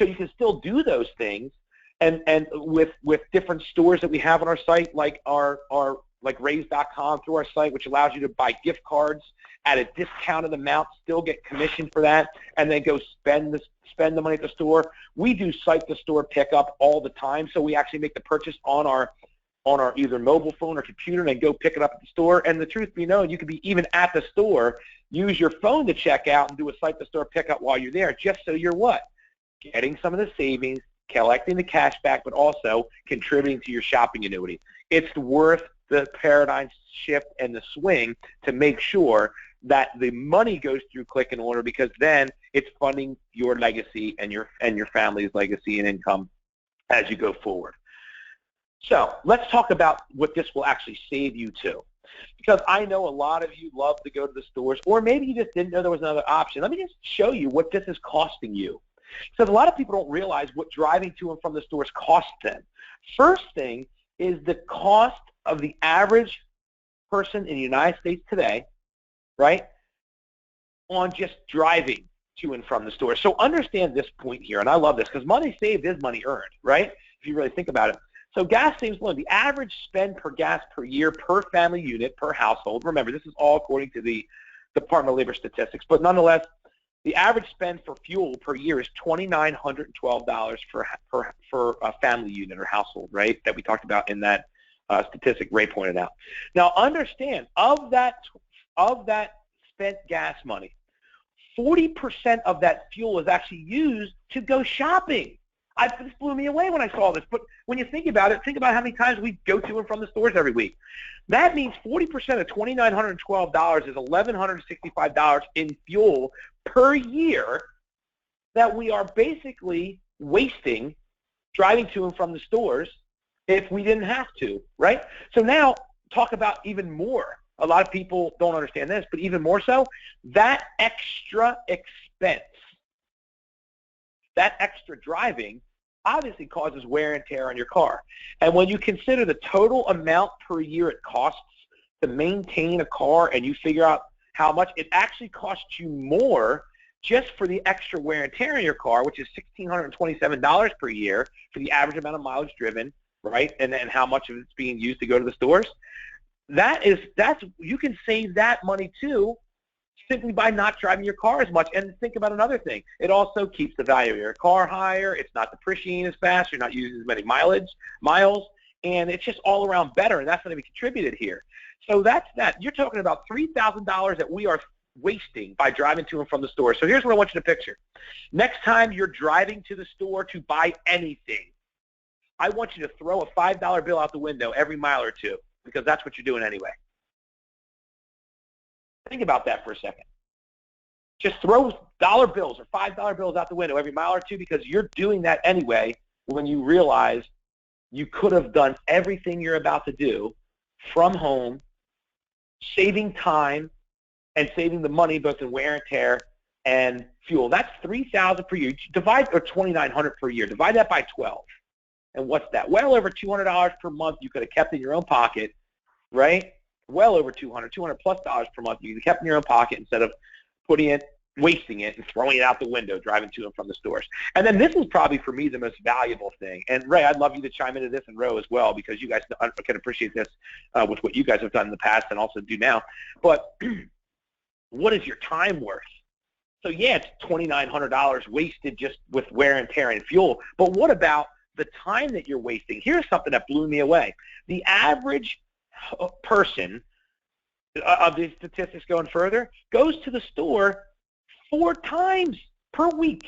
you can still do those things and with different stores that we have on our site, like like raise.com through our site, which allows you to buy gift cards at a discounted amount, still get commission for that, and then go spend the money at the store. We do site-to-store pickup all the time, so we actually make the purchase on our either mobile phone or computer and then go pick it up at the store. And the truth be known, you could be even at the store, use your phone to check out and do a site-to-store pickup while you're there, just so you're what? Getting some of the savings, collecting the cash back, but also contributing to your shopping annuity. It's worth the paradigm shift and the swing to make sure that the money goes through click and order, because then it's funding your legacy and your family's legacy and income as you go forward. So let's talk about what this will actually save you to, because I know a lot of you love to go to the stores, or maybe you just didn't know there was another option. Let me just show you what this is costing you, because a lot of people don't realize what driving to and from the stores costs them. First thing is the cost of the average person in the United States today, right, on just driving to and from the store. So understand this point here, and I love this, because money saved is money earned, right, if you really think about it. So gas saves money. The average spend per gas per year per family unit per household, remember, this is all according to the Department of Labor statistics, but nonetheless, the average spend for fuel per year is $2,912 for a family unit or household, right, that we talked about in that statistic Ray pointed out. Now, understand, of that spent gas money, 40% of that fuel is actually used to go shopping. This blew me away when I saw this, but when you think about it, think about how many times we go to and from the stores every week. That means 40% of $2,912 is $1,165 in fuel per year that we are basically wasting driving to and from the stores if we didn't have to, right? So now talk about even more. A lot of people don't understand this, but even more so, that extra expense, that extra driving obviously causes wear and tear on your car. And when you consider the total amount per year it costs to maintain a car and you figure out how much, it actually costs you more just for the extra wear and tear in your car, which is $1,627 per year for the average amount of mileage driven, right? And then how much of it's being used to go to the stores. You can save that money too, simply by not driving your car as much. And think about another thing. It also keeps the value of your car higher. It's not depreciating as fast. You're not using as many miles, and it's just all around better, and that's going to be contributed here. So that's that. You're talking about $3,000 that we are wasting by driving to and from the store. So here's what I want you to picture. Next time you're driving to the store to buy anything, I want you to throw a $5 bill out the window every mile or two, because that's what you're doing anyway. Think about that for a second. Just throw dollar bills or $5 bills out the window every mile or two, because you're doing that anyway when you realize you could have done everything you're about to do from home, saving time and saving the money both in wear and tear and fuel. That's $3,000 per year. Divide, or $2,900 per year. Divide that by 12. And what's that? Well over $200 per month you could have kept in your own pocket, right? Well over $200 plus per month you could have kept in your own pocket instead of wasting it and throwing it out the window driving to and from the stores. And then this is probably for me the most valuable thing. And Ray, I'd love you to chime into this, and Ro as well, because you guys can appreciate this with what you guys have done in the past and also do now. But what is your time worth? So yeah, it's $2,900 wasted just with wear and tear and fuel. But what about the time that you're wasting? Here's something that blew me away. The average person, of these statistics going further, goes to the store 4 times per week,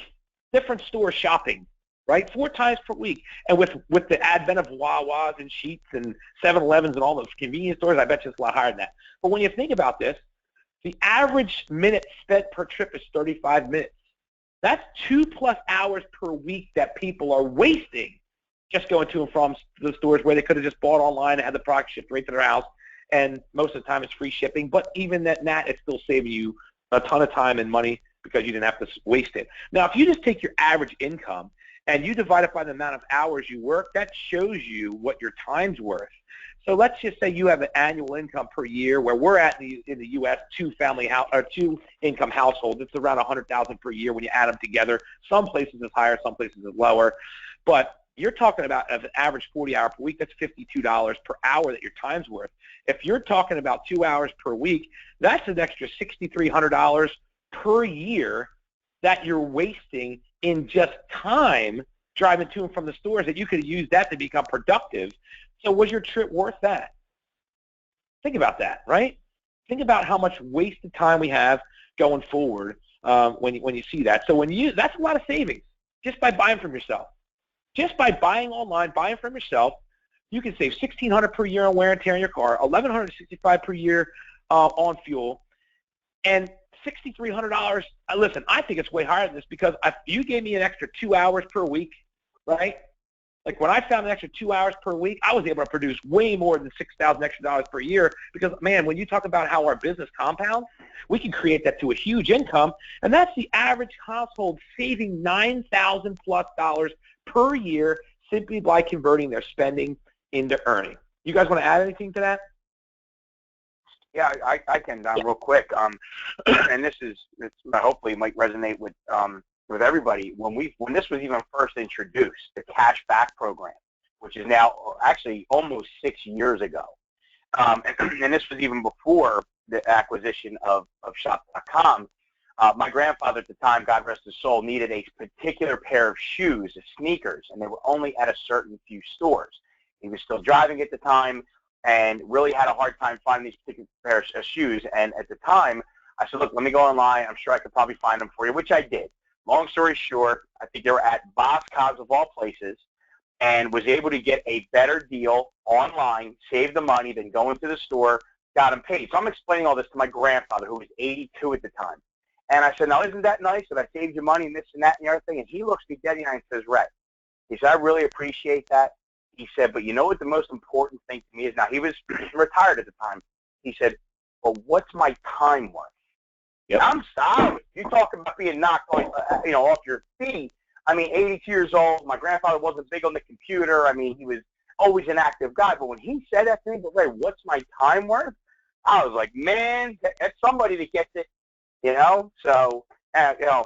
different stores shopping, right? 4 times per week. And with the advent of Wawas and Sheetz and 7-Elevens and all those convenience stores, I bet you it's a lot higher than that. But when you think about this, the average minute spent per trip is 35 minutes. That's 2+ hours per week that people are wasting just going to and from the stores where they could have just bought online and had the product shipped right to their house and most of the time it's free shipping, but even that, it's still saving you a ton of time and money because you didn't have to waste it. Now, if you just take your average income and you divide it by the amount of hours you work, that shows you what your time's worth. So let's just say you have an annual income per year where we're at in the U.S., two income household. It's around $100,000 per year when you add them together. Some places it's higher, some places it's lower. But you're talking about an average 40-hour per week, that's $52 per hour that your time's worth. If you're talking about 2 hours per week, that's an extra $6,300 per year that you're wasting in just time driving to and from the stores that you could have used that to become productive. So was your trip worth that? Think about that, right? Think about how much wasted time we have going forward when you see that. So that's a lot of savings just by buying from yourself. Just by buying online, buying from yourself, you can save $1,600 per year on wear and tear in your car, $1,165 per year on fuel, and $6,300. Listen, I think it's way higher than this because if you gave me an extra 2 hours per week, right? Like when I found an extra 2 hours per week, I was able to produce way more than $6,000 extra per year because, man, when you talk about how our business compounds, we can create that to a huge income, and that's the average household saving $9,000 plus per year simply by converting their spending into earning. You guys want to add anything to that? Yeah, I can, Don, real quick. And this hopefully might resonate with everybody. When this was even first introduced, the cash back program, which is now actually almost 6 years ago, and this was even before the acquisition of Shop.com. My grandfather at the time, God rest his soul, needed a particular pair of shoes, sneakers, and they were only at a certain few stores. He was still driving at the time and really had a hard time finding these particular pairs of shoes. And at the time, I said, look, let me go online. I'm sure I could probably find them for you, which I did. Long story short, I think they were at Boscov's of all places, and was able to get a better deal online, save the money, than going to the store, got them paid. So I'm explaining all this to my grandfather, who was 82 at the time. And I said, now, isn't that nice that I saved you money and this and that and the other thing? And he looks me dead in the eye and says, Red, he said, I really appreciate that. He said, but you know what the most important thing to me is? Now, he was retired at the time. He said, well, what's my time worth? Yep. I'm sorry. You're talking about being knocked off your feet. I mean, 82 years old. My grandfather wasn't big on the computer. I mean, he was always an active guy. But when he said that to me, but Ray, what's my time worth? I was like, man, that's somebody that gets it, So,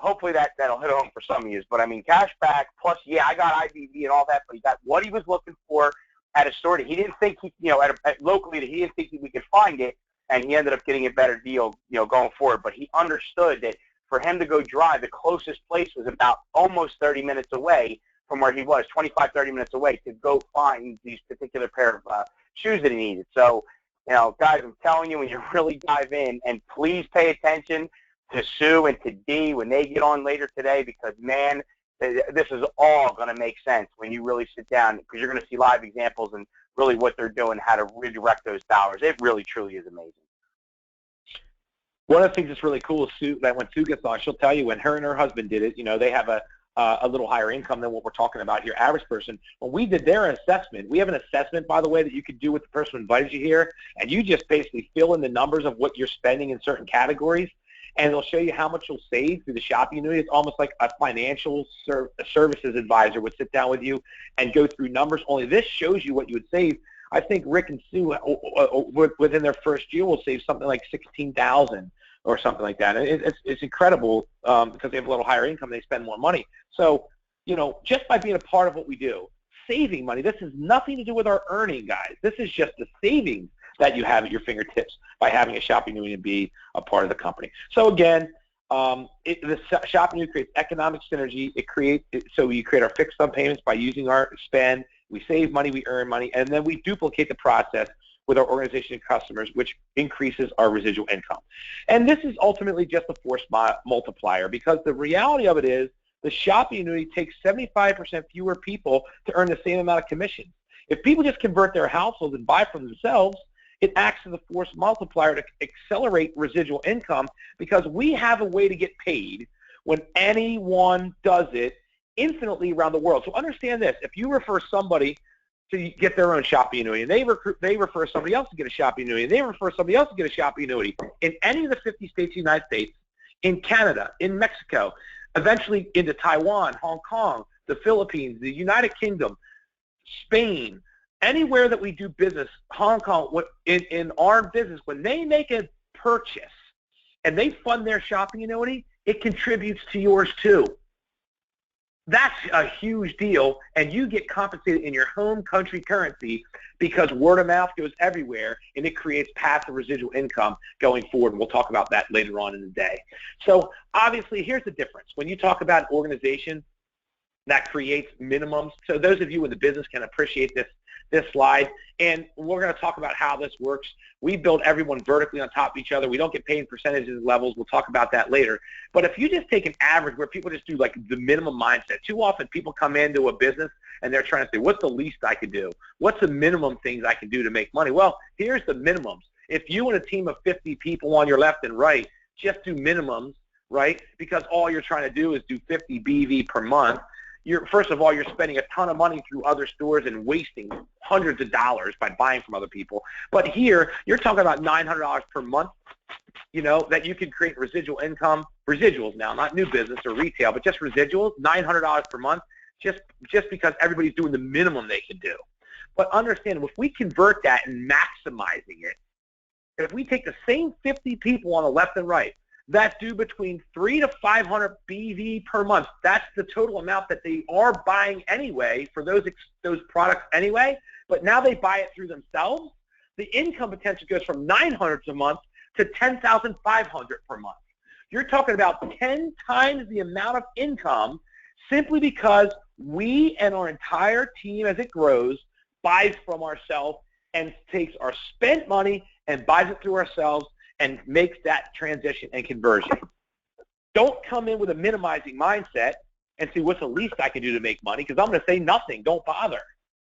hopefully that'll hit home for some of you. But I mean, cash back plus, yeah, I got IBV and all that, but he got what he was looking for at a store that he didn't think locally that he didn't think we could find it. And he ended up getting a better deal, going forward. But he understood that for him to go drive, the closest place was about almost 30 minutes away from where he was, 25, 30 minutes away, to go find these particular pair of shoes that he needed. So, guys, I'm telling you, when you really dive in, and please pay attention to Sue and to Dee when they get on later today, because, man, this is all going to make sense when you really sit down, because you're going to see live examples and really what they're doing, how to redirect those dollars. It really, truly is amazing. One of the things that's really cool is Sue, that when Sue gets on, she'll tell you when her and her husband did it, they have a little higher income than what we're talking about here, average person. When we did their assessment, we have an assessment, by the way, that you could do with the person who invited you here, and you just basically fill in the numbers of what you're spending in certain categories, and it'll show you how much you'll save through the shopping Annuity. It's almost like a financial services advisor would sit down with you and go through numbers. Only this shows you what you would save. I think Rick and Sue, within their first year, will save something like $16,000 or something like that. And it's incredible because they have a little higher income, they spend more money. So, just by being a part of what we do, saving money, this has nothing to do with our earning, guys. This is just the savings that you have at your fingertips by having a shopping Annuity and be a part of the company. So again, the shopping Annuity creates economic synergy. So we create our fixed sum payments by using our spend. We save money, we earn money, and then we duplicate the process with our organization and customers, which increases our residual income. And this is ultimately just a force multiplier, because the reality of it is the shopping Annuity takes 75% fewer people to earn the same amount of commission. If people just convert their households and buy from themselves, it acts as a force multiplier to accelerate residual income, because we have a way to get paid when anyone does it infinitely around the world. So understand this. If you refer somebody to get their own shopping annuity. And they refer somebody else to get a shopping annuity. And they refer somebody else to get a shopping annuity. In any of the 50 states of the United States, in Canada, in Mexico, eventually into Taiwan, Hong Kong, the Philippines, the United Kingdom, Spain, anywhere that we do business, Hong Kong, in our business, when they make a purchase and they fund their shopping annuity, it contributes to yours too. That's a huge deal, and you get compensated in your home country currency because word of mouth goes everywhere, and it creates passive residual income going forward, and we'll talk about that later on in the day. So obviously, here's the difference. When you talk about an organization that creates minimums, so those of you in the business can appreciate this slide, and we're going to talk about how this works. We build everyone vertically on top of each other. We don't get paid in percentages levels. We'll talk about that later. But if you just take an average where people just do like the minimum mindset, too often people come into a business and they're trying to say, what's the least I can do? What's the minimum things I can do to make money? Well, here's the minimums. If you and a team of 50 people on your left and right just do minimums, right, because all you're trying to do is do 50 BV per month, first of all, you're spending a ton of money through other stores and wasting hundreds of dollars by buying from other people. But here, you're talking about $900 per month, that you can create residual income, residuals now, not new business or retail, but just residuals, $900 per month, just because everybody's doing the minimum they can do. But understand, if we convert that and maximizing it, if we take the same 50 people on the left and right, that do between 300 to 500 BV per month. That's the total amount that they are buying anyway for those products anyway, but now they buy it through themselves. The income potential goes from $900 a month to $10,500 per month. You're talking about 10 times the amount of income simply because we and our entire team, as it grows, buys from ourselves and takes our spent money and buys it through ourselves and makes that transition and conversion. Don't come in with a minimizing mindset and see what's the least I can do to make money, because I'm going to say nothing. Don't bother,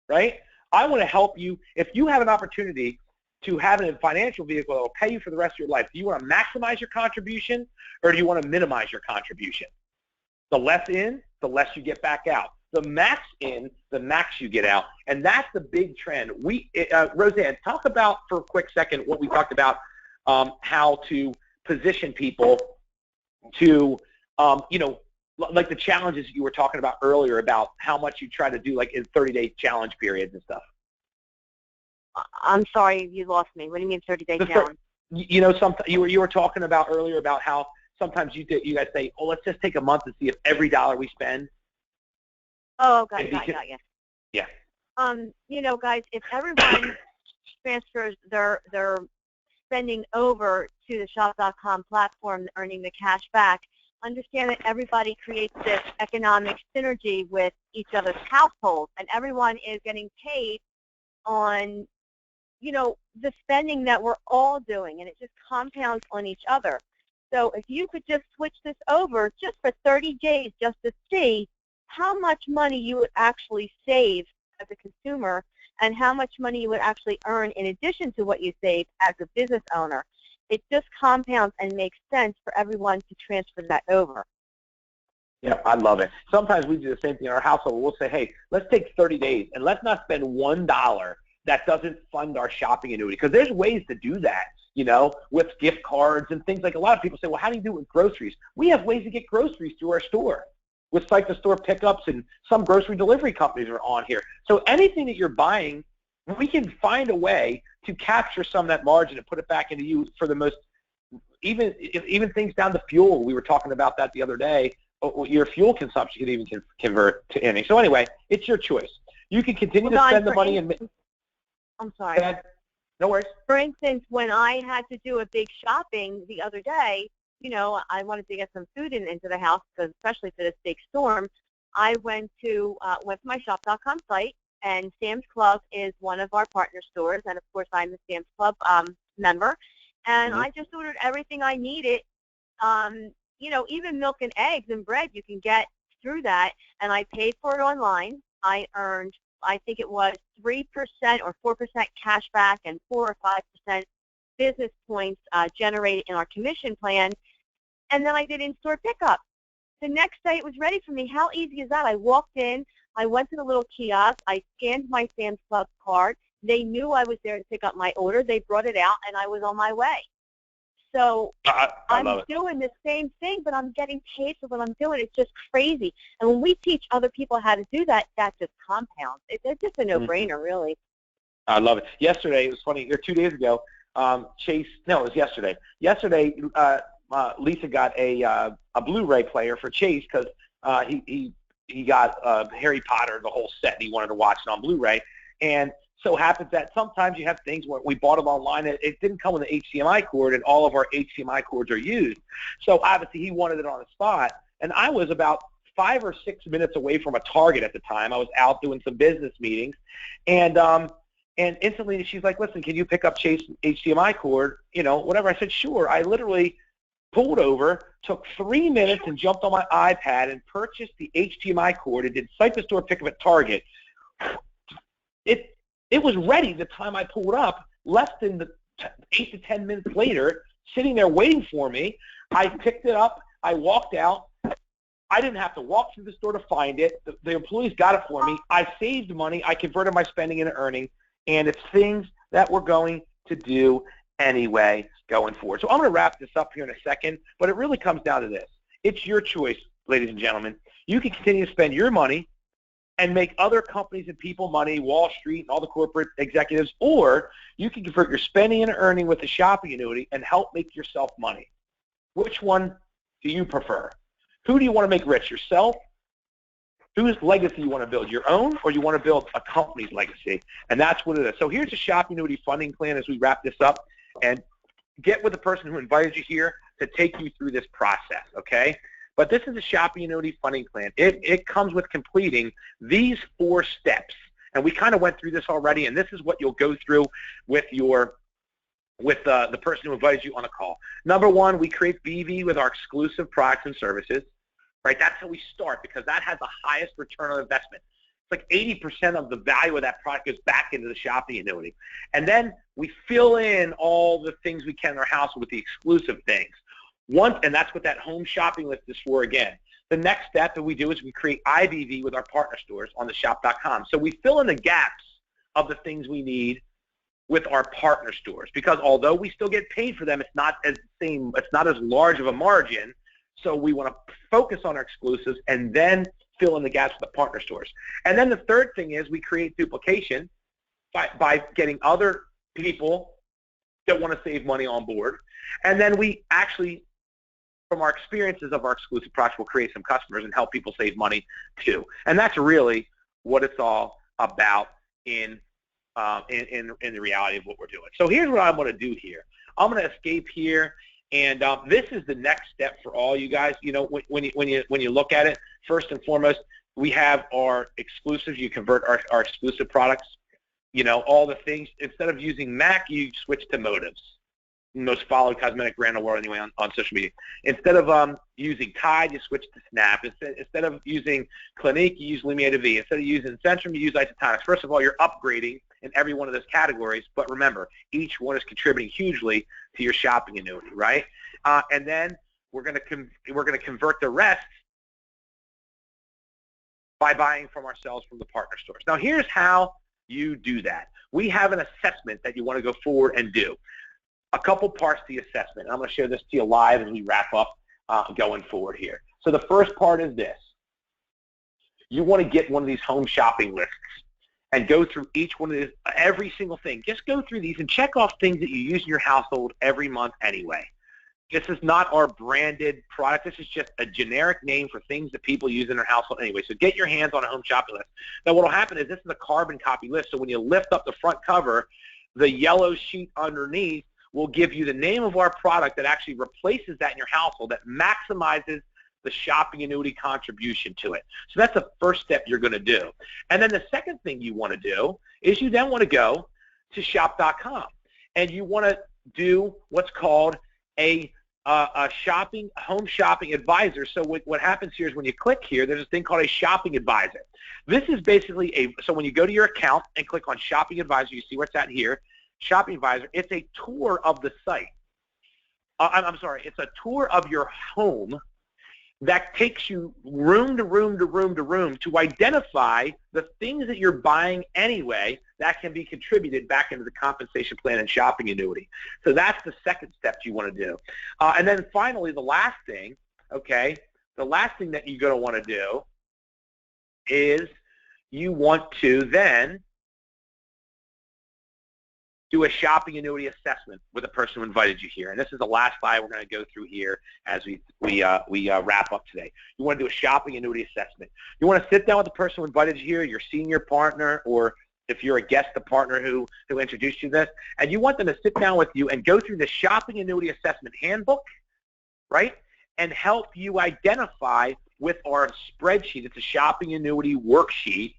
right? I want to help you. If you have an opportunity to have a financial vehicle that will pay you for the rest of your life, do you want to maximize your contribution or do you want to minimize your contribution? The less in, the less you get back out. The max in, the max you get out. And that's the big trend. Roseanne, talk about for a quick second what we talked about, how to position people to, like the challenges you were talking about earlier about how much you try to do like in 30-day challenge periods and stuff. I'm sorry, you lost me. What do you mean 30-day challenge? You were talking about earlier about how sometimes you guys say, oh, let's just take a month and see if every dollar we spend. Oh, got you. Yeah. Guys, if everyone transfers their spending over to the shop.com platform, earning the cash back, understand that everybody creates this economic synergy with each other's households, and everyone is getting paid on, the spending that we're all doing, and it just compounds on each other. So if you could just switch this over just for 30 days just to see how much money you would actually save as a consumer and how much money you would actually earn in addition to what you save as a business owner, it just compounds and makes sense for everyone to transfer that over. Yeah, I love it. Sometimes we do the same thing in our household. We'll say, hey, let's take 30 days and let's not spend $1 that doesn't fund our shopping annuity, because there's ways to do that, with gift cards and things. Like a lot of people say, well, how do you do it with groceries? We have ways to get groceries through our store with site-to-store pickups, and some grocery delivery companies are on here. So anything that you're buying, we can find a way to capture some of that margin and put it back into you for the most, even things down to fuel. We were talking about that the other day. Your fuel consumption can even convert to earnings. So anyway, it's your choice. You can continue to spend the money and. I'm sorry. No worries. For instance, when I had to do a big shopping the other day, I wanted to get some food into the house, because especially for this big storm, I went to my shop.com site, and Sam's Club is one of our partner stores, and of course I'm a Sam's Club member, and I just ordered everything I needed. Even milk and eggs and bread you can get through that, and I paid for it online. I earned, I think it was 3% or 4% cash back and 4 or 5% business points generated in our commission plan. And then I did in-store pickup. The next day it was ready for me. How easy is that? I walked in, I went to the little kiosk. I scanned my Sam's Club card. They knew I was there to pick up my order. They brought it out, and I was on my way. So I I'm love it. doing the same thing, but I'm getting paid for what I'm doing. It's just crazy. And when we teach other people how to do that, that just compounds. It's just a no-brainer, really. I love it. Yesterday, it was funny, or 2 days ago, Chase, no, it was yesterday. Yesterday, Lisa got a Blu-ray player for Chase because he got Harry Potter, the whole set, and he wanted to watch it on Blu-ray. And so happens that sometimes you have things where we bought it online, it didn't come with an HDMI cord, and all of our HDMI cords are used. So obviously he wanted it on the spot, and I was about 5 or 6 minutes away from a Target at the time. I was out doing some business meetings, and instantly she's like, listen, can you pick up Chase HDMI cord, whatever. I said, sure. I literally pulled over, took 3 minutes, and jumped on my iPad and purchased the HDMI cord and did site to store pickup at Target. It was ready the time I pulled up, less than 8 to 10 minutes later, sitting there waiting for me. I picked it up. I walked out. I didn't have to walk through the store to find it. The employees got it for me. I saved money. I converted my spending into earning, and it's things that we're going to do anyway going forward. So I'm going to wrap this up here in a second, but it really comes down to this. It's your choice, ladies and gentlemen. You can continue to spend your money and make other companies and people money, Wall Street and all the corporate executives, or you can convert your spending into earning with the shopping annuity and help make yourself money. Which one do you prefer? Who do you want to make rich, yourself? Whose legacy you want to build, your own, or you want to build a company's legacy? And that's what it is. So here's a shopping annuity funding plan as we wrap this up, and get with the person who invited you here to take you through this process, okay? But this is a shopping annuity funding plan. It comes with completing these 4 steps. And we kind of went through this already, and this is what you'll go through with the person who invited you on the call. Number 1, we create BV with our exclusive products and services. Right? That's how we start, because that has the highest return on investment. It's like 80% of the value of that product goes back into the shopping annuity. And then we fill in all the things we can in our house with the exclusive things. And that's what that home shopping list is for again. The next step that we do is we create IBV with our partner stores on the shop.com. So we fill in the gaps of the things we need with our partner stores, because although we still get paid for them, it's not as large of a margin. So we want to focus on our exclusives and then fill in the gaps with the partner stores. And then the third thing is we create duplication by getting other people that want to save money on board. And then we actually, from our experiences of our exclusive products, we'll create some customers and help people save money too. And that's really what it's all about in the reality of what we're doing. So here's what I'm going to do here. I'm going to escape here. And this is the next step for all you guys. When you look at it, first and foremost, we have our exclusives. You convert our exclusive products. All the things. Instead of using MAC, you switch to Motives, most followed cosmetic brand in the world anyway on social media. Instead of using Tide, you switch to Snap. Instead of using Clinique, you use Lumiere de Vie. Instead of using Centrum, you use Isotonics. First of all, you're upgrading in every one of those categories, but remember, each one is contributing hugely to your shopping annuity, right? And then we're going to convert the rest by buying from ourselves from the partner stores. Now, here's how you do that. We have an assessment that you want to go forward and do. A couple parts to the assessment. I'm going to share this to you live as we wrap up going forward here. So the first part is this. You want to get one of these home shopping lists and go through each one of these, every single thing. Just go through these and check off things that you use in your household every month anyway. This is not our branded product. This is just a generic name for things that people use in their household anyway. So get your hands on a home shopping list. Now what will happen is this is a carbon copy list. So when you lift up the front cover, the yellow sheet underneath will give you the name of our product that actually replaces that in your household, that maximizes the shopping annuity contribution to it. So that's the first step you're going to do. And then the second thing you want to do is you then want to go to shop.com and you want to do what's called a home shopping advisor. So what happens here is when you click here, there's a thing called a shopping advisor. This is basically so when you go to your account and click on shopping advisor, you see what's at here, shopping advisor, it's a tour of the site. I'm sorry, it's a tour of your home that takes you room to room to room to room to identify the things that you're buying anyway that can be contributed back into the compensation plan and shopping annuity. So that's the second step you want to do. And then finally, the last thing, okay, the last thing that you're going to want to do is you want to then do a shopping annuity assessment with the person who invited you here. And this is the last slide we're going to go through here as we wrap up today. You want to do a shopping annuity assessment. You want to sit down with the person who invited you here, your senior partner, or if you're a guest, the partner who introduced you to this, and you want them to sit down with you and go through the shopping annuity assessment handbook, right, and help you identify with our spreadsheet. It's a shopping annuity worksheet,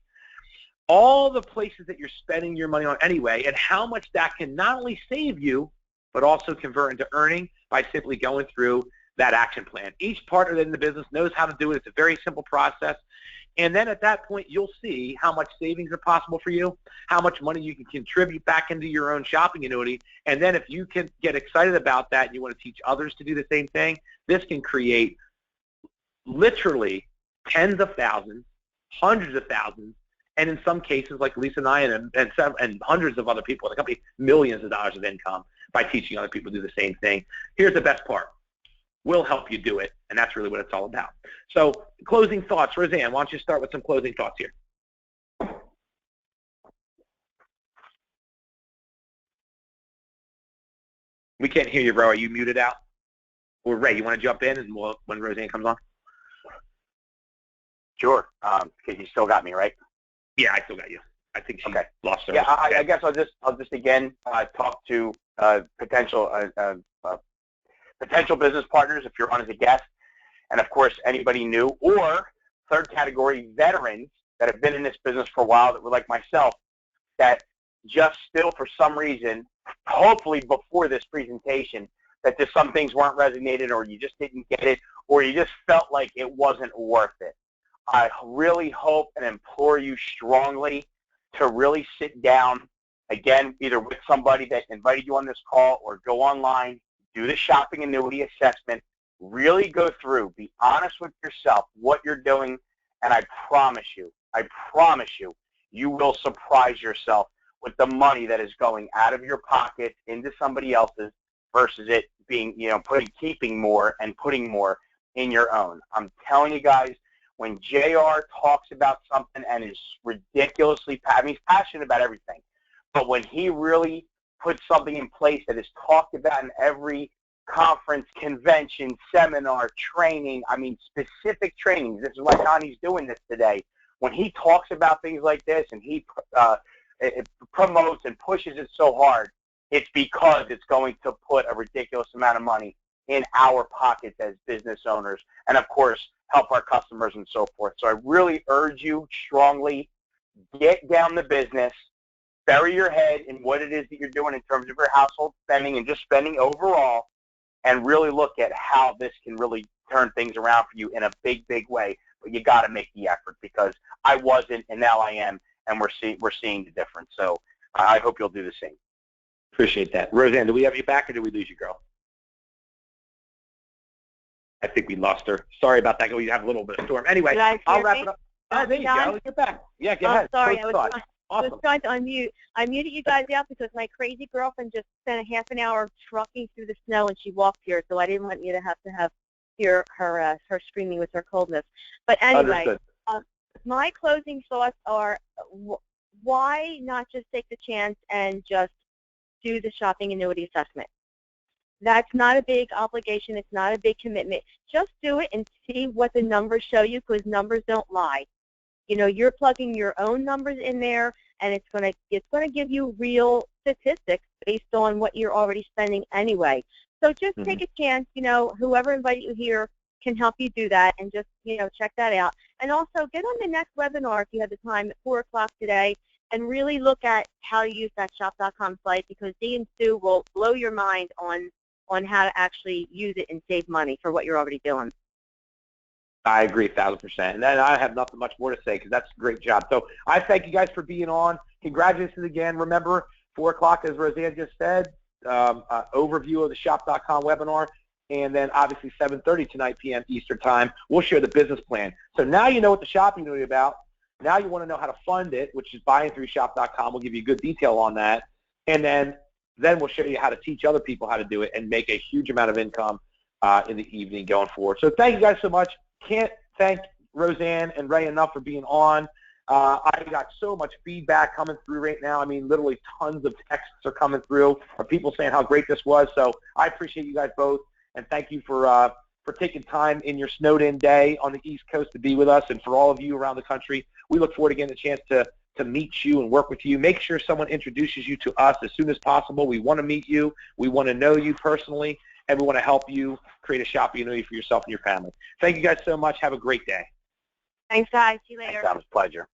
all the places that you're spending your money on anyway, and how much that can not only save you, but also convert into earning by simply going through that action plan. Each partner in the business knows how to do it. It's a very simple process. And then at that point, you'll see how much savings are possible for you, how much money you can contribute back into your own shopping annuity. And then if you can get excited about that and you want to teach others to do the same thing, this can create literally tens of thousands, hundreds of thousands, and in some cases, like Lisa and I and hundreds of other people in the company, millions of dollars of income by teaching other people to do the same thing. Here's the best part. We'll help you do it, and that's really what it's all about. So closing thoughts. Roseanne, why don't you start with some closing thoughts here? We can't hear you, bro. Are you muted out? Or Ray, you want to jump in and when Roseanne comes on? Sure, because you still got me, right? Yeah, I still got you. I think she lost her. Yeah, I guess I'll just again talk to potential business partners if you're on as a guest, and of course anybody new or third category veterans that have been in this business for a while that were like myself that just still for some reason, hopefully before this presentation, that just some things weren't resonated or you just didn't get it or you just felt like it wasn't worth it. I really hope and implore you strongly to really sit down, again, either with somebody that invited you on this call or go online, do the shopping annuity assessment, really go through, be honest with yourself, what you're doing, and I promise you, you will surprise yourself with the money that is going out of your pocket into somebody else's versus it being, keeping more and putting more in your own. I'm telling you guys, when JR talks about something and is ridiculously, he's passionate about everything, but when he really puts something in place that is talked about in every conference, convention, seminar, training, specific trainings, this is why Donnie's doing this today, when he talks about things like this and he promotes and pushes it so hard, it's because it's going to put a ridiculous amount of money in our pockets as business owners and, of course, help our customers and so forth. So I really urge you strongly, get down the business, bury your head in what it is that you're doing in terms of your household spending and just spending overall, and really look at how this can really turn things around for you in a big, big way. But you got to make the effort because I wasn't and now I am, and we're seeing the difference. So I hope you'll do the same. Appreciate that. Roseanne, do we have you back or did we lose you, girl? I think we lost her. Sorry about that. We have a little bit of storm. Anyway, I'll wrap it up. There you go. You're back. Yeah, go ahead. Sorry, I was trying to unmute. I muted you guys out because my crazy girlfriend just spent a half an hour trucking through the snow and she walked here, so I didn't want you to hear her screaming with her coldness. But anyway, my closing thoughts are: why not just take the chance and just do the shopping annuity assessment? That's not a big obligation. It's not a big commitment. Just do it and see what the numbers show you, because numbers don't lie. You're plugging your own numbers in there, and it's going to give you real statistics based on what you're already spending anyway. So just take a chance. Whoever invited you here can help you do that, and just check that out. And also get on the next webinar if you have the time at 4 o'clock today, and really look at how to use that shop.com site, because Dee and Sue will blow your mind on how to actually use it and save money for what you're already doing. I agree 1,000%. And then I have nothing much more to say because that's a great job. So I thank you guys for being on. Congratulations again. Remember, 4 o'clock, as Roseanne just said, overview of the shop.com webinar. and then obviously 7:30 tonight p.m. Eastern Time, we'll share the business plan. So now you know what the shopping annuity is about. Now you want to know how to fund it, which is buyingthroughshop.com. We'll give you good detail on that. And then we'll show you how to teach other people how to do it and make a huge amount of income in the evening going forward. So thank you guys so much. Can't thank Roseanne and Ray enough for being on. I got so much feedback coming through right now. I mean, literally tons of texts are coming through of people saying how great this was. So I appreciate you guys both, and thank you for taking time in your snowed-in day on the East Coast to be with us. And for all of you around the country, we look forward to getting a chance to meet you and work with you. Make sure someone introduces you to us as soon as possible. We want to meet you. We want to know you personally, and we want to help you create a shopping annuity for yourself and your family. Thank you guys so much. Have a great day. Thanks, guys. See you later. Thanks, Tom. It was a pleasure.